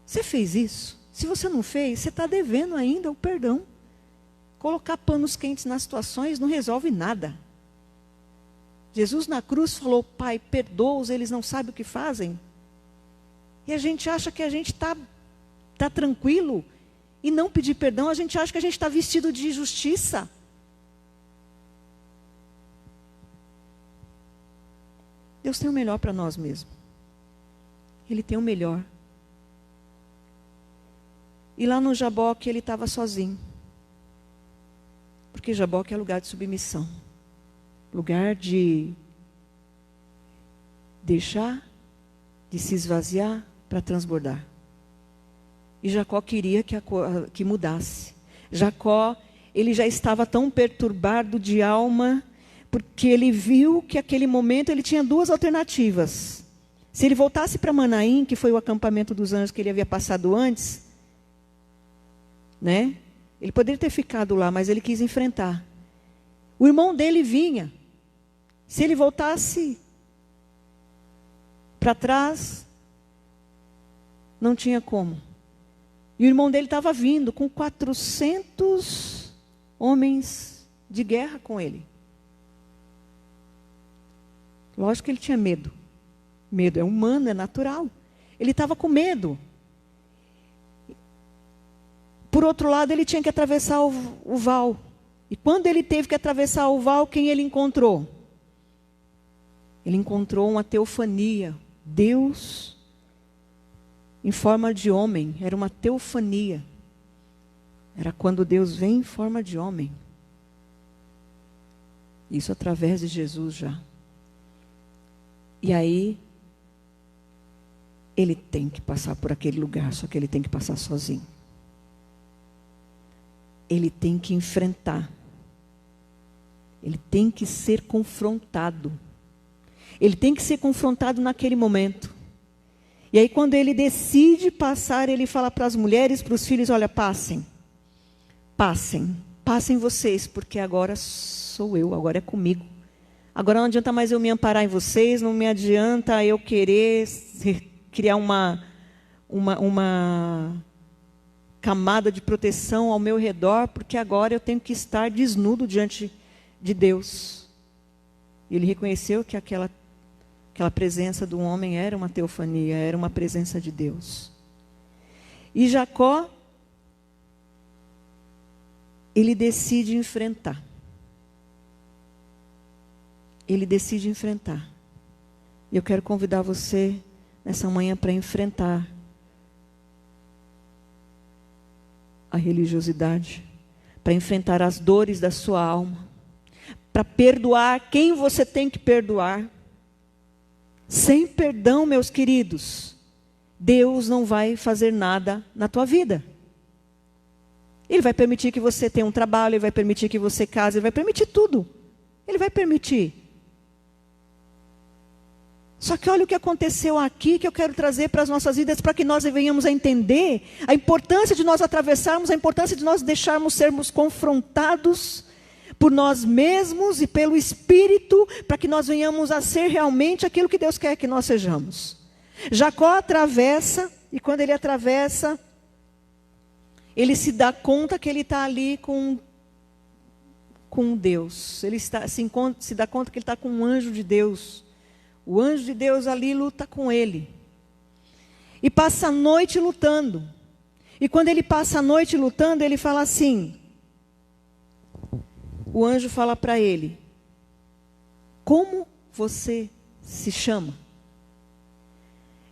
B: Você fez isso? Se você não fez, você está devendo ainda o perdão. Colocar panos quentes nas situações não resolve nada. Jesus na cruz falou: Pai, perdoa-os, eles não sabem o que fazem. E a gente acha que a gente está tranquilo. E não pedir perdão, a gente acha que a gente está vestido de justiça. Deus tem o melhor para nós mesmos. Ele tem o melhor. E lá no Jaboque ele estava sozinho. Porque Jaboque é lugar de submissão. Lugar de deixar, de se esvaziar para transbordar. E Jacó queria que mudasse. Jacó, ele já estava tão perturbado de alma, porque ele viu que naquele momento ele tinha duas alternativas. Se ele voltasse para Manaim, que foi o acampamento dos anjos que ele havia passado antes, né? Ele poderia ter ficado lá, mas ele quis enfrentar. O irmão dele vinha. Se ele voltasse para trás, não tinha como. E o irmão dele estava vindo com 400 homens de guerra com ele. Lógico que ele tinha medo. Medo é humano, é natural. Ele estava com medo. Por outro lado, ele tinha que atravessar o val. E quando ele teve que atravessar o val, quem ele encontrou? Ele encontrou uma teofania. Deus em forma de homem. Era uma teofania. Era quando Deus vem em forma de homem. Isso através de Jesus já. E aí, ele tem que passar por aquele lugar, só que ele tem que passar sozinho. Ele tem que enfrentar. Ele tem que ser confrontado. Ele tem que ser confrontado naquele momento. E aí quando ele decide passar, ele fala para as mulheres, para os filhos: olha, passem. Passem vocês, porque agora sou eu, agora é comigo. Agora não adianta mais eu me amparar em vocês, não me adianta eu querer criar uma camada de proteção ao meu redor, porque agora eu tenho que estar desnudo diante de Deus. Ele reconheceu que aquela presença do homem era uma teofania, era uma presença de Deus. E Jacó, ele decide enfrentar. Ele decide enfrentar. E eu quero convidar você nessa manhã para enfrentar a religiosidade, para enfrentar as dores da sua alma, para perdoar quem você tem que perdoar. Sem perdão, meus queridos, Deus não vai fazer nada na tua vida. Ele vai permitir que você tenha um trabalho, Ele vai permitir que você case, Ele vai permitir tudo. Ele vai permitir. Só que olha o que aconteceu aqui, que eu quero trazer para as nossas vidas, para que nós venhamos a entender a importância de nós atravessarmos, a importância de nós deixarmos sermos confrontados por nós mesmos e pelo Espírito, para que nós venhamos a ser realmente aquilo que Deus quer que nós sejamos. Jacó atravessa, e quando ele atravessa, ele se dá conta que ele está ali com Deus. Ele se dá conta que ele está com um anjo de Deus. O anjo de Deus ali luta com ele. E passa a noite lutando. E quando ele passa a noite lutando, ele fala assim. O anjo fala para ele: como você se chama?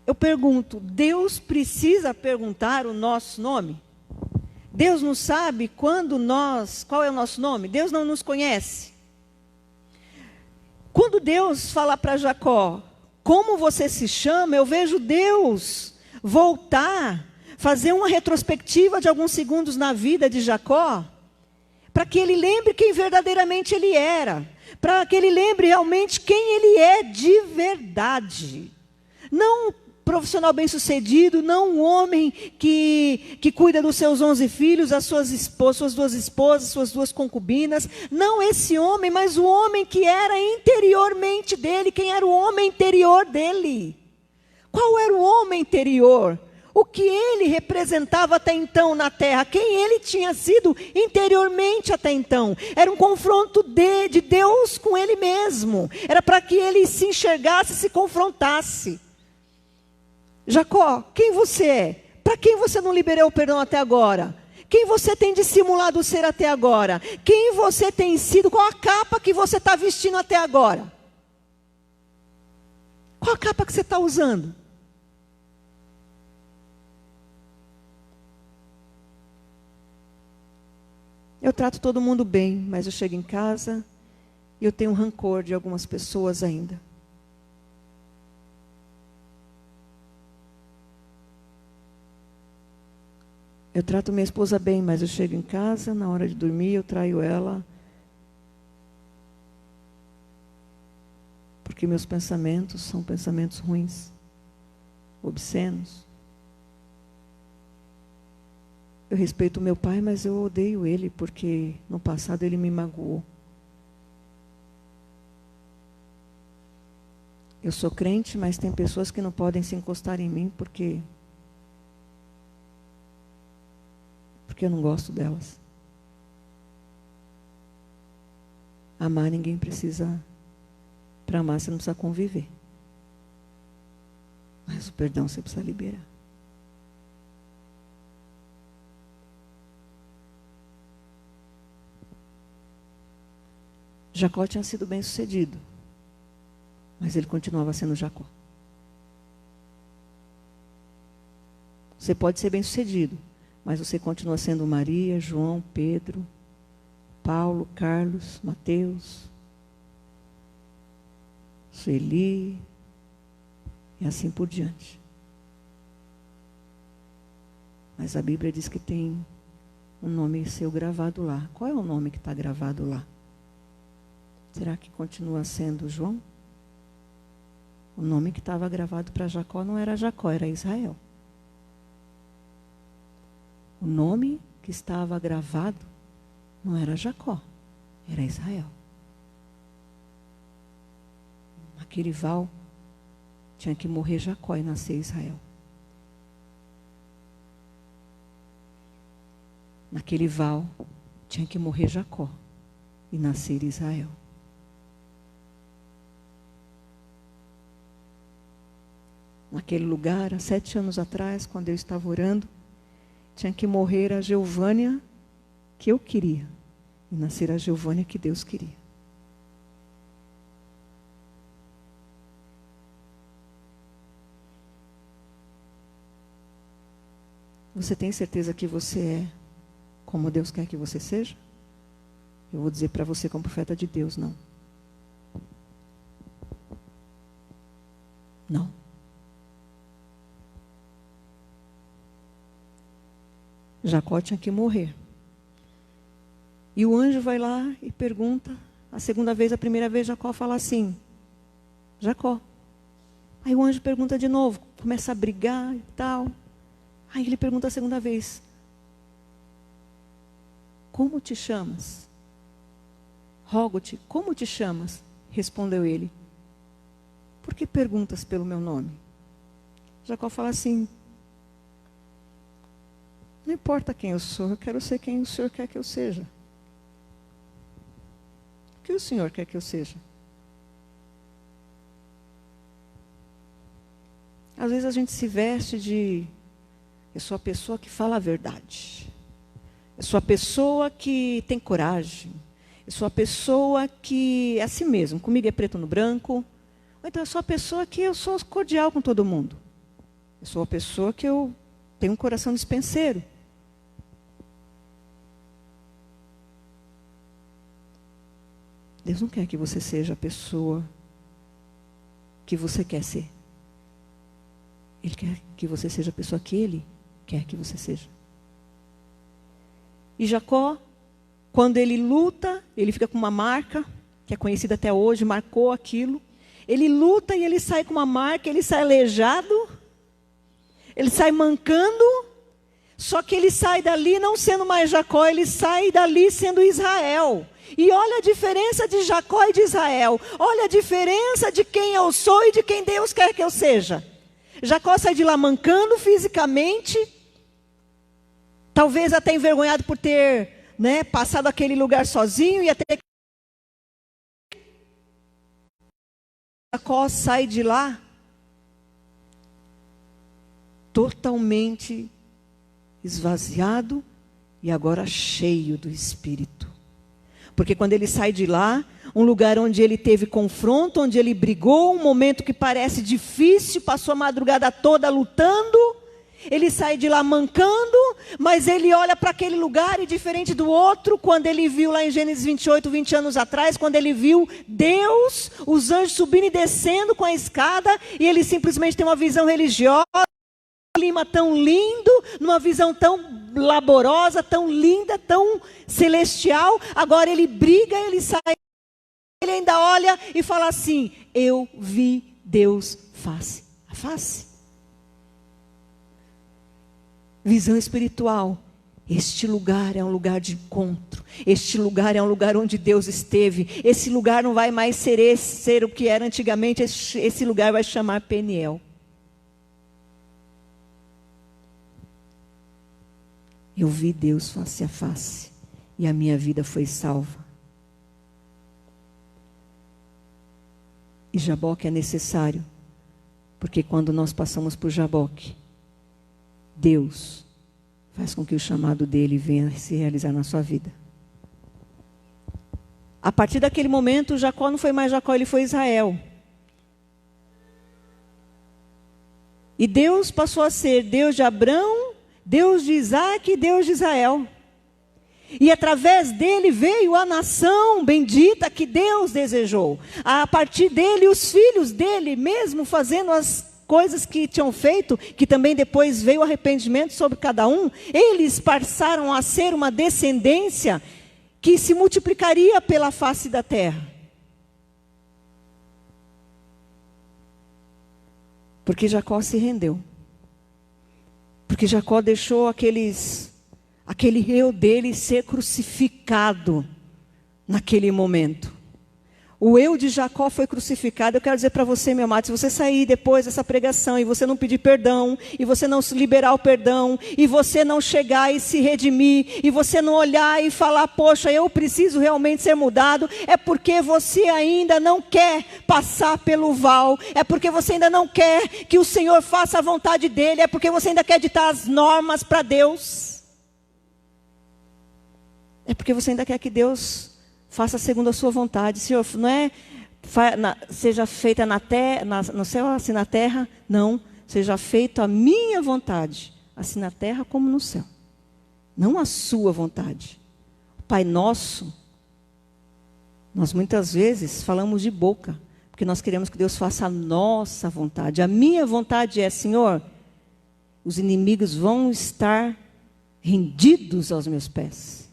B: Eu pergunto, Deus precisa perguntar o nosso nome? Deus não sabe qual é o nosso nome? Deus não nos conhece? Quando Deus fala para Jacó, como você se chama, eu vejo Deus voltar, fazer uma retrospectiva de alguns segundos na vida de Jacó, para que ele lembre quem verdadeiramente ele era, para que ele lembre realmente quem ele é de verdade. Não um profissional bem-sucedido, não um homem que cuida dos seus 11 filhos, as suas duas esposas, suas 2 concubinas. Não esse homem, mas o homem que era interiormente dele. Quem era o homem interior dele? Qual era o homem interior? o que ele representava até então na terra, quem ele tinha sido interiormente até então. Era um confronto de Deus com ele mesmo. Era para que ele se enxergasse, se confrontasse. Jacó, quem você é? Para quem você não liberou o perdão até agora? Quem você tem dissimulado ser até agora? Quem você tem sido? Qual a capa que você está vestindo até agora? Qual a capa que você está usando? Eu trato todo mundo bem, mas eu chego em casa e eu tenho um rancor de algumas pessoas ainda. Eu trato minha esposa bem, mas eu chego em casa, na hora de dormir, eu traio ela. Porque meus pensamentos são pensamentos ruins, obscenos. Eu respeito meu pai, mas eu odeio ele, porque no passado ele me magoou. Eu sou crente, mas tem pessoas que não podem se encostar em mim, porque eu não gosto delas. Amar ninguém precisa. Para amar você não precisa conviver. Mas o perdão você precisa liberar. Jacó tinha sido bem sucedido, mas ele continuava sendo Jacó. Você pode ser bem sucedido, mas você continua sendo Maria, João, Pedro, Paulo, Carlos, Mateus, Sueli, e assim por diante. Mas a Bíblia diz que tem um nome seu gravado lá. Qual é o nome que está gravado lá? Será que continua sendo João? O nome que estava gravado para Jacó não era Jacó, era Israel. O nome que estava gravado não era Jacó, era Israel. Naquele val tinha que morrer Jacó e nascer Israel. Naquele val tinha que morrer Jacó e nascer Israel. Naquele lugar, há 7 anos atrás, quando eu estava orando, tinha que morrer a Geovânia que eu queria e nascer a Geovânia que Deus queria. Você tem certeza que você é como Deus quer que você seja? Eu vou dizer para você como profeta de Deus, não. Não. Jacó tinha que morrer. E o anjo vai lá e pergunta, a segunda vez, a primeira vez Jacó fala assim, Jacó. Aí o anjo pergunta de novo, começa a brigar e tal. Aí ele pergunta a segunda vez, como te chamas? Rogo-te, como te chamas? Respondeu ele, por que perguntas pelo meu nome? Jacó fala assim, não importa quem eu sou, eu quero ser quem o Senhor quer que eu seja. O que o Senhor quer que eu seja? Às vezes a gente se veste de... Eu sou a pessoa que fala a verdade. Eu sou a pessoa que tem coragem. Eu sou a pessoa que é assim mesmo, comigo é preto no branco. Ou então eu sou a pessoa que eu sou cordial com todo mundo. Eu sou a pessoa que eu tenho um coração dispenseiro. Deus não quer que você seja a pessoa que você quer ser. Ele quer que você seja a pessoa que Ele quer que você seja. E Jacó, quando ele luta, ele fica com uma marca, que é conhecida até hoje, marcou aquilo. Ele luta e ele sai com uma marca, ele sai aleijado, ele sai mancando, só que ele sai dali não sendo mais Jacó, ele sai dali sendo Israel. E olha a diferença de Jacó e de Israel. Olha a diferença de quem eu sou e de quem Deus quer que eu seja. Jacó sai de lá mancando fisicamente, talvez até envergonhado por ter, passado aquele lugar sozinho, e até Jacó sai de lá totalmente esvaziado e agora cheio do Espírito. Porque quando ele sai de lá, um lugar onde ele teve confronto, onde ele brigou, um momento que parece difícil, passou a madrugada toda lutando, ele sai de lá mancando, mas ele olha para aquele lugar e diferente do outro, quando ele viu lá em Gênesis 28, 20 anos atrás, quando ele viu Deus, os anjos subindo e descendo com a escada, e ele simplesmente tem uma visão religiosa, um clima tão lindo, numa visão tão laborosa, tão linda, tão celestial. Agora ele briga, ele sai, ele ainda olha e fala assim: eu vi Deus face a face. Visão espiritual. Este lugar é um lugar de encontro. Este lugar é um lugar onde Deus esteve. Esse lugar não vai mais ser o que era antigamente. Esse lugar vai chamar Peniel. Eu vi Deus face a face e a minha vida foi salva. E Jaboque é necessário, porque quando nós passamos por Jaboque, Deus faz com que o chamado dele venha se realizar na sua vida. A partir daquele momento, Jacó não foi mais Jacó, ele foi Israel. E Deus passou a ser Deus de Abrão, Deus de Isaac e Deus de Israel. E através dele veio a nação bendita que Deus desejou. A partir dele, os filhos dele, mesmo fazendo as coisas que tinham feito, que também depois veio o arrependimento sobre cada um, eles passaram a ser uma descendência que se multiplicaria pela face da terra. Porque Jacó se rendeu. Porque Jacó deixou aquele eu dele ser crucificado naquele momento. O eu de Jacó foi crucificado. Eu quero dizer para você, meu amado, se você sair depois dessa pregação e você não pedir perdão, e você não se liberar o perdão, e você não chegar e se redimir, e você não olhar e falar, poxa, eu preciso realmente ser mudado, é porque você ainda não quer passar pelo val, é porque você ainda não quer que o Senhor faça a vontade dEle, é porque você ainda quer ditar as normas para Deus, é porque você ainda quer que Deus faça segundo a sua vontade. Senhor, não é seja feita no céu assim na terra. Não, seja feita a minha vontade, assim na terra como no céu. Não a sua vontade. O Pai Nosso, nós muitas vezes falamos de boca, porque nós queremos que Deus faça a nossa vontade. A minha vontade é, Senhor, os inimigos vão estar rendidos aos meus pés.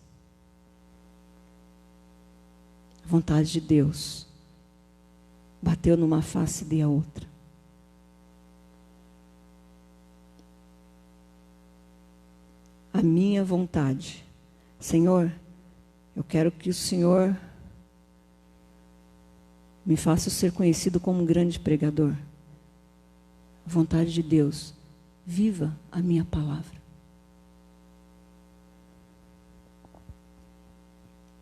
B: A vontade de Deus bateu numa face e dei a outra. A minha vontade, Senhor, eu quero que o Senhor me faça ser conhecido como um grande pregador. A vontade de Deus, viva a minha palavra.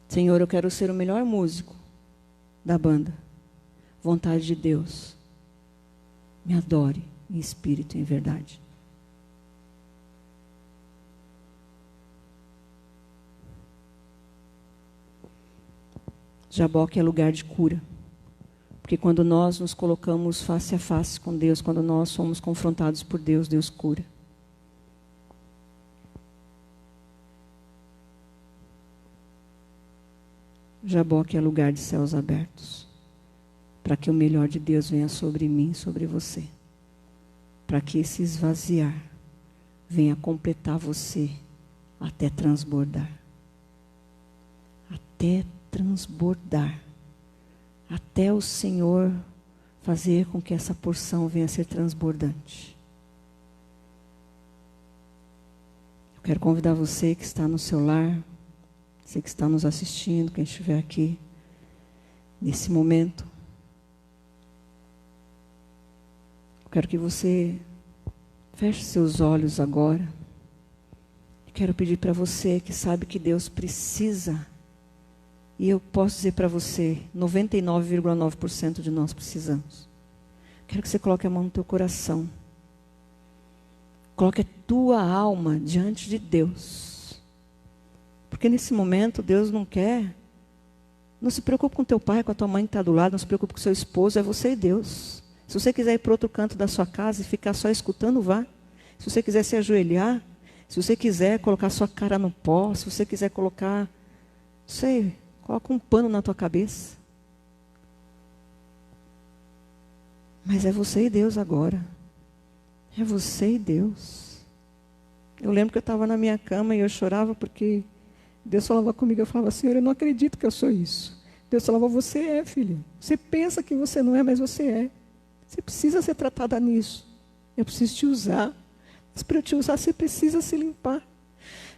B: Senhor, eu quero ser o melhor músico da banda. Vontade de Deus, me adore em espírito e em verdade. Jaboque é lugar de cura. Porque quando nós nos colocamos face a face com Deus, quando nós somos confrontados por Deus, Deus cura. Jaboque é lugar de céus abertos, para que o melhor de Deus venha sobre mim, sobre você, para que esse esvaziar venha completar você até transbordar, até o Senhor fazer com que essa porção venha a ser transbordante. Eu quero convidar você que está no seu lar, você que está nos assistindo, quem estiver aqui, nesse momento. Eu quero que você Feche seus olhos agora. Quero pedir para você que sabe que Deus precisa, e eu posso dizer para você, 99,9% de nós precisamos. Quero que você coloque a mão no teu coração. Coloque a tua alma diante de Deus. Porque nesse momento Deus não quer. Não se preocupe com teu pai, com a tua mãe que está do lado, não se preocupe com o seu esposo, é você e Deus. Se você quiser ir para outro canto da sua casa e ficar só escutando, vá. Se você quiser se ajoelhar, se você quiser colocar sua cara no pó, se você quiser colocar, não sei, coloca um pano na tua cabeça. Mas é você e Deus agora. É você e Deus. Eu lembro que eu estava na minha cama e eu chorava porque Deus falava comigo. Eu falava, Senhor, eu não acredito que eu sou isso. Deus falava, você é, filha. Você pensa que você não é, mas você é. Você precisa ser tratada nisso. Eu preciso te usar. Mas para eu te usar, você precisa se limpar.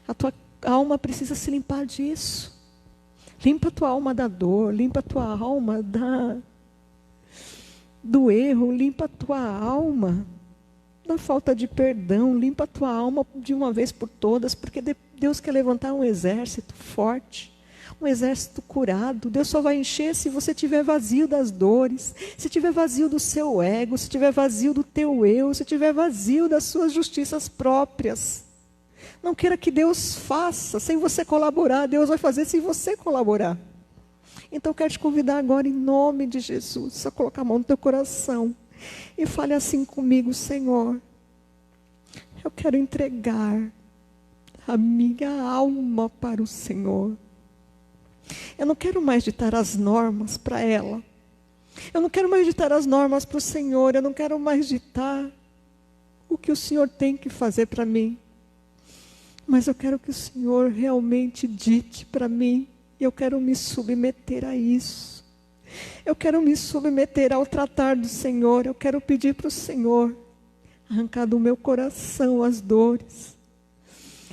B: A tua alma precisa se limpar disso. Limpa a tua alma da dor. Limpa a tua alma do erro. Limpa a tua alma da falta de perdão. Limpa a tua alma de uma vez por todas. Porque Deus quer levantar um exército forte. Um exército curado. Deus só vai encher se você estiver vazio das dores, se estiver vazio do seu ego, se estiver vazio do teu eu, se estiver vazio das suas justiças próprias. Não queira que Deus faça sem você colaborar. Deus vai fazer sem você colaborar. Então eu quero te convidar agora em nome de Jesus, a colocar a mão no teu coração e fale assim comigo, Senhor, eu quero entregar a minha alma para o Senhor. Eu não quero mais ditar as normas para ela. Eu não quero mais ditar as normas para o Senhor. Eu não quero mais ditar o que o Senhor tem que fazer para mim. Mas eu quero que o Senhor realmente dite para mim. E eu quero me submeter a isso. Eu quero me submeter ao tratar do Senhor. Eu quero pedir para o Senhor arrancar do meu coração as dores.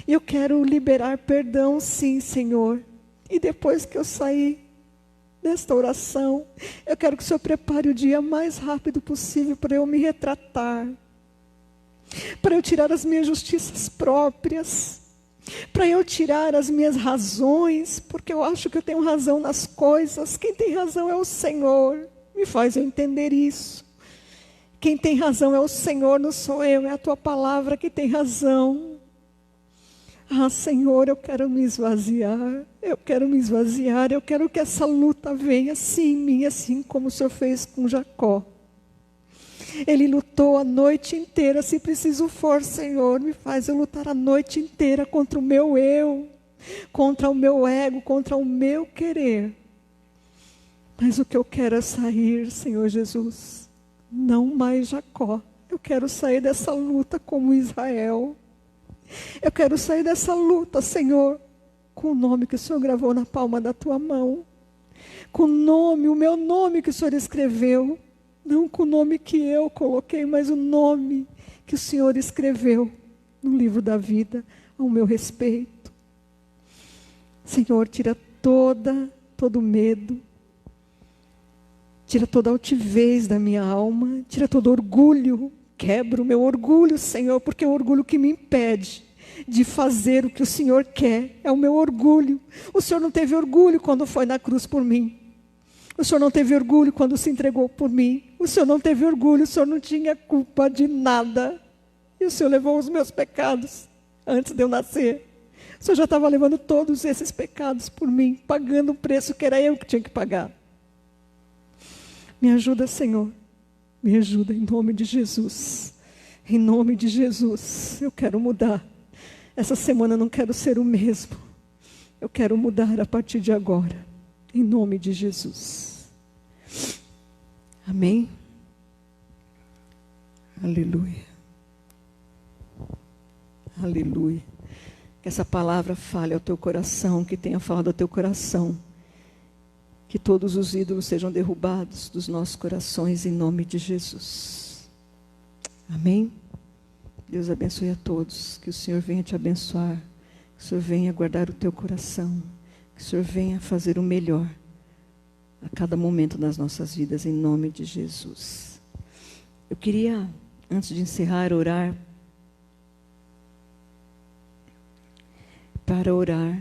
B: E eu quero liberar perdão, sim, Senhor. E depois que eu sair desta oração, eu quero que o Senhor prepare o dia mais rápido possível para eu me retratar, para eu tirar as minhas justiças próprias, para eu tirar as minhas razões, porque eu acho que eu tenho razão nas coisas. Quem tem razão é o Senhor. Me faz eu entender isso. Quem tem razão é o Senhor, não sou eu, é a tua palavra que tem razão. Ah, Senhor, eu quero me esvaziar, eu quero me esvaziar, eu quero que essa luta venha sim em mim, assim como o Senhor fez com Jacó. Ele lutou a noite inteira, se preciso for, Senhor, me faz eu lutar a noite inteira contra o meu eu, contra o meu ego, contra o meu querer. Mas o que eu quero é sair, Senhor Jesus, não mais Jacó. Eu quero sair dessa luta como Israel. Eu quero sair dessa luta, Senhor, com o nome que o Senhor gravou na palma da tua mão. Com o nome, o meu nome que o Senhor escreveu. Não com o nome que eu coloquei, mas o nome que o Senhor escreveu no livro da vida ao meu respeito. Senhor, tira todo medo. Tira toda a altivez da minha alma. Tira todo orgulho. Quebra o meu orgulho, Senhor, porque é o orgulho que me impede de fazer o que o Senhor quer. É o meu orgulho. O Senhor não teve orgulho quando foi na cruz por mim. O Senhor não teve orgulho quando se entregou por mim. O Senhor não teve orgulho, o Senhor não tinha culpa de nada. E o Senhor levou os meus pecados antes de eu nascer. O Senhor já estava levando todos esses pecados por mim, pagando o preço que era eu que tinha que pagar. Me ajuda, Senhor. Me ajuda em nome de Jesus. Em nome de Jesus. Eu quero mudar. Essa semana eu não quero ser o mesmo. Eu quero mudar a partir de agora. Em nome de Jesus. Amém? Aleluia. Aleluia. Que essa palavra fale ao teu coração, que tenha falado ao teu coração. Que todos os ídolos sejam derrubados dos nossos corações em nome de Jesus. Amém? Deus abençoe a todos. Que o Senhor venha te abençoar. Que o Senhor venha guardar o teu coração. Que o Senhor venha fazer o melhor a cada momento das nossas vidas em nome de Jesus. Eu queria, antes de encerrar, orar para orar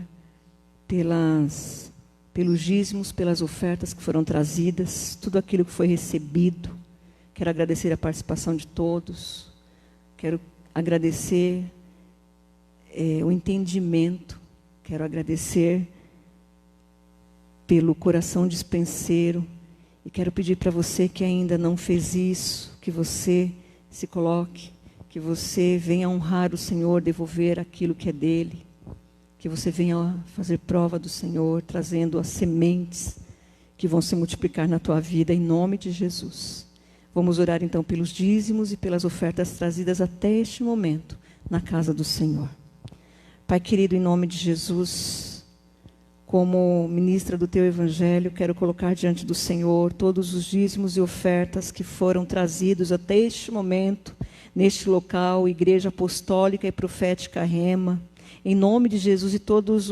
B: pelos dízimos, pelas ofertas que foram trazidas, tudo aquilo que foi recebido. Quero agradecer a participação de todos. Quero agradecer o entendimento. Quero agradecer pelo coração dispenseiro. E quero pedir para você que ainda não fez isso, que você se coloque, que você venha honrar o Senhor, devolver aquilo que é dele. Que você venha fazer prova do Senhor, trazendo as sementes que vão se multiplicar na tua vida, em nome de Jesus. Vamos orar então pelos dízimos e pelas ofertas trazidas até este momento na casa do Senhor. Pai querido, em nome de Jesus, como ministra do teu evangelho, quero colocar diante do Senhor todos os dízimos e ofertas que foram trazidos até este momento, neste local, Igreja Apostólica e Profética Rema. Em nome de Jesus, e todas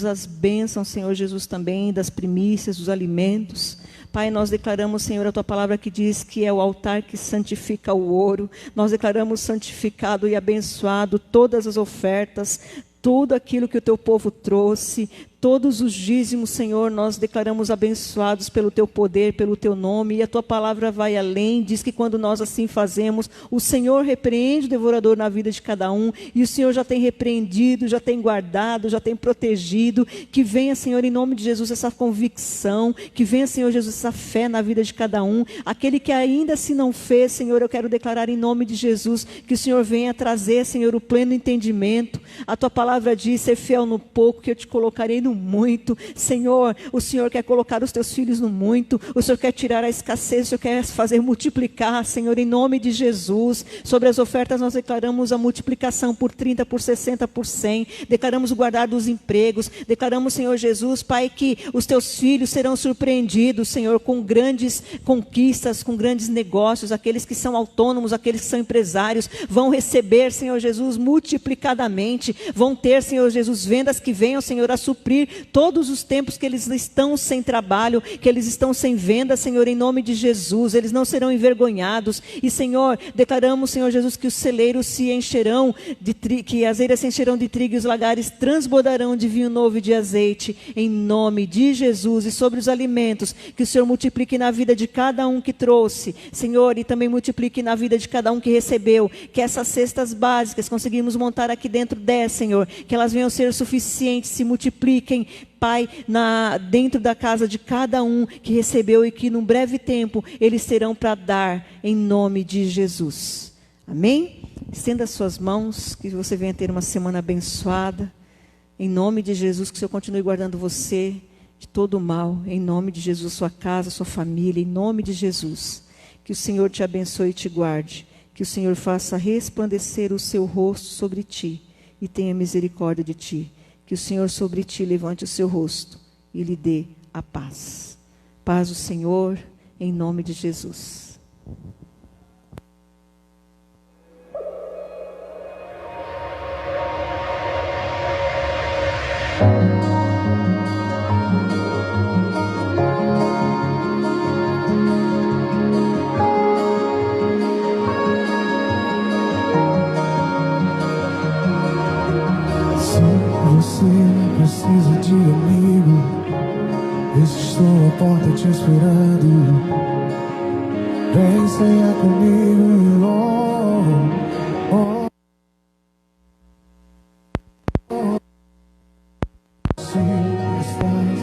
B: as bênçãos, Senhor Jesus, também das primícias, dos alimentos. Pai, nós declaramos, Senhor, a tua palavra que diz que é o altar que santifica o ouro. Nós declaramos santificado e abençoado todas as ofertas, tudo aquilo que o teu povo trouxe, todos os dízimos, Senhor, nós declaramos abençoados pelo teu poder, pelo teu nome, e a tua palavra vai além, diz que quando nós assim fazemos, o Senhor repreende o devorador na vida de cada um, e o Senhor já tem repreendido, já tem guardado, já tem protegido. Que venha, Senhor, em nome de Jesus, essa convicção, que venha, Senhor Jesus, essa fé na vida de cada um. Aquele que ainda se não fez, Senhor, eu quero declarar em nome de Jesus, que o Senhor venha trazer, Senhor, o pleno entendimento. A tua palavra diz: ser fiel no pouco, que eu te colocarei no muito. Senhor, o Senhor quer colocar os teus filhos no muito, o Senhor quer tirar a escassez, o Senhor quer fazer multiplicar, Senhor, em nome de Jesus. Sobre as ofertas nós declaramos a multiplicação por 30, por 60, por 100, declaramos o guardar dos empregos, declaramos, Senhor Jesus, Pai, que os teus filhos serão surpreendidos, Senhor, com grandes conquistas, com grandes negócios. Aqueles que são autônomos, aqueles que são empresários, vão receber, Senhor Jesus, multiplicadamente, vão ter, Senhor Jesus, vendas que venham, Senhor, a suprir todos os tempos que eles estão sem trabalho, que eles estão sem venda, Senhor, em nome de Jesus. Eles não serão envergonhados. E, Senhor, declaramos, Senhor Jesus, que os celeiros se encherão que as eiras se encherão de trigo e os lagares transbordarão de vinho novo e de azeite, em nome de Jesus. E sobre os alimentos, que o Senhor multiplique na vida de cada um que trouxe, Senhor, e também multiplique na vida de cada um que recebeu. Que essas cestas básicas conseguimos montar aqui dentro Senhor, que elas venham ser suficientes, se multipliquem, Pai, dentro da casa de cada um que recebeu, e que num breve tempo eles terão para dar, em nome de Jesus. Amém? Estenda as suas mãos, que você venha ter uma semana abençoada, em nome de Jesus. Que o Senhor continue guardando você de todo o mal, em nome de Jesus, sua casa, sua família, em nome de Jesus. Que o Senhor te abençoe e te guarde, que o Senhor faça resplandecer o seu rosto sobre ti e tenha misericórdia de ti. Que o Senhor sobre ti levante o seu rosto e lhe dê a paz. Paz do Senhor, em nome de Jesus.
C: Precisa de amigo, estou à porta te esperando. Vem cear comigo, oh, oh, oh. Se estás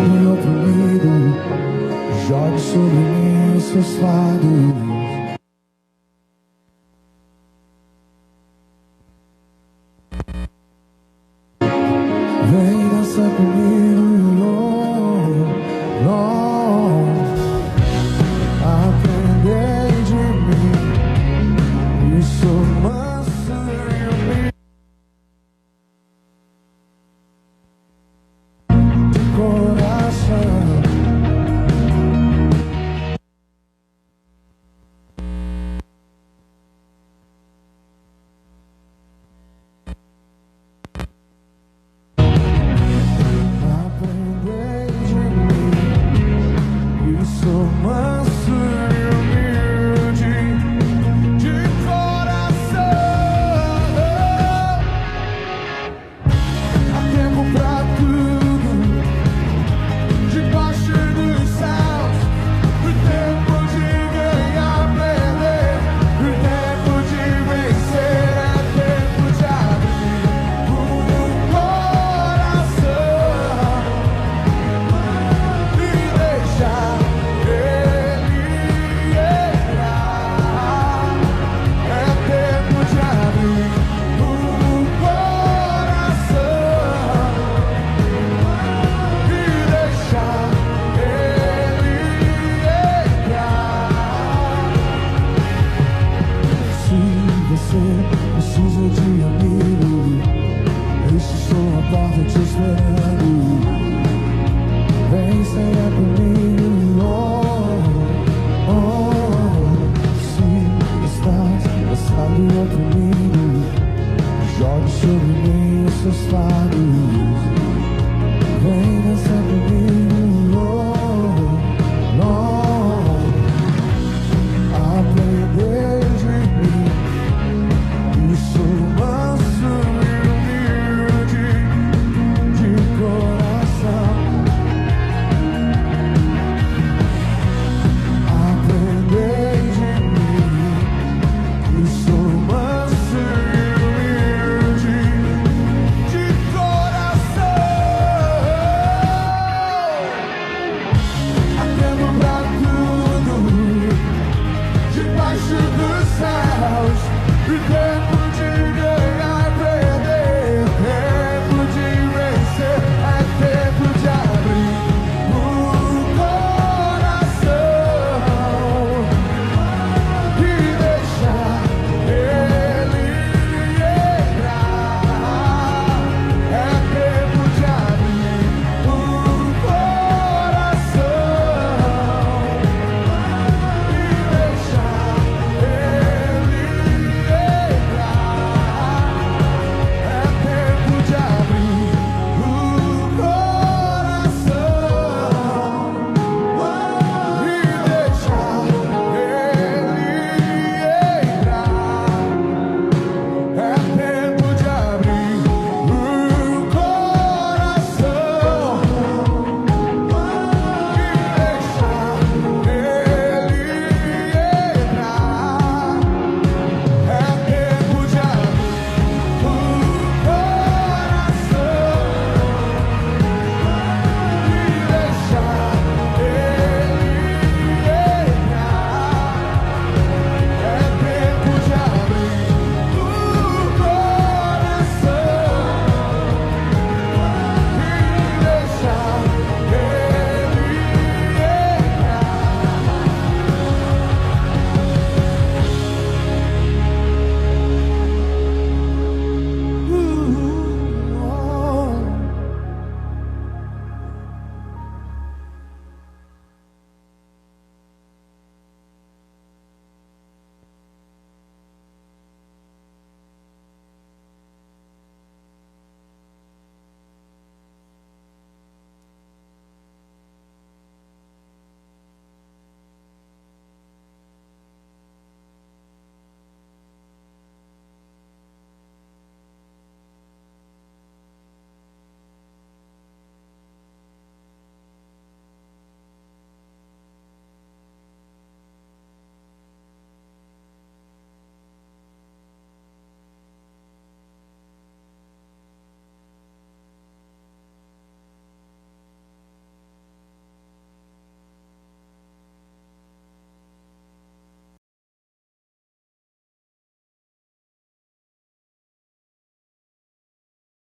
C: meu oprimido, jogue sobre mim os seus fardos.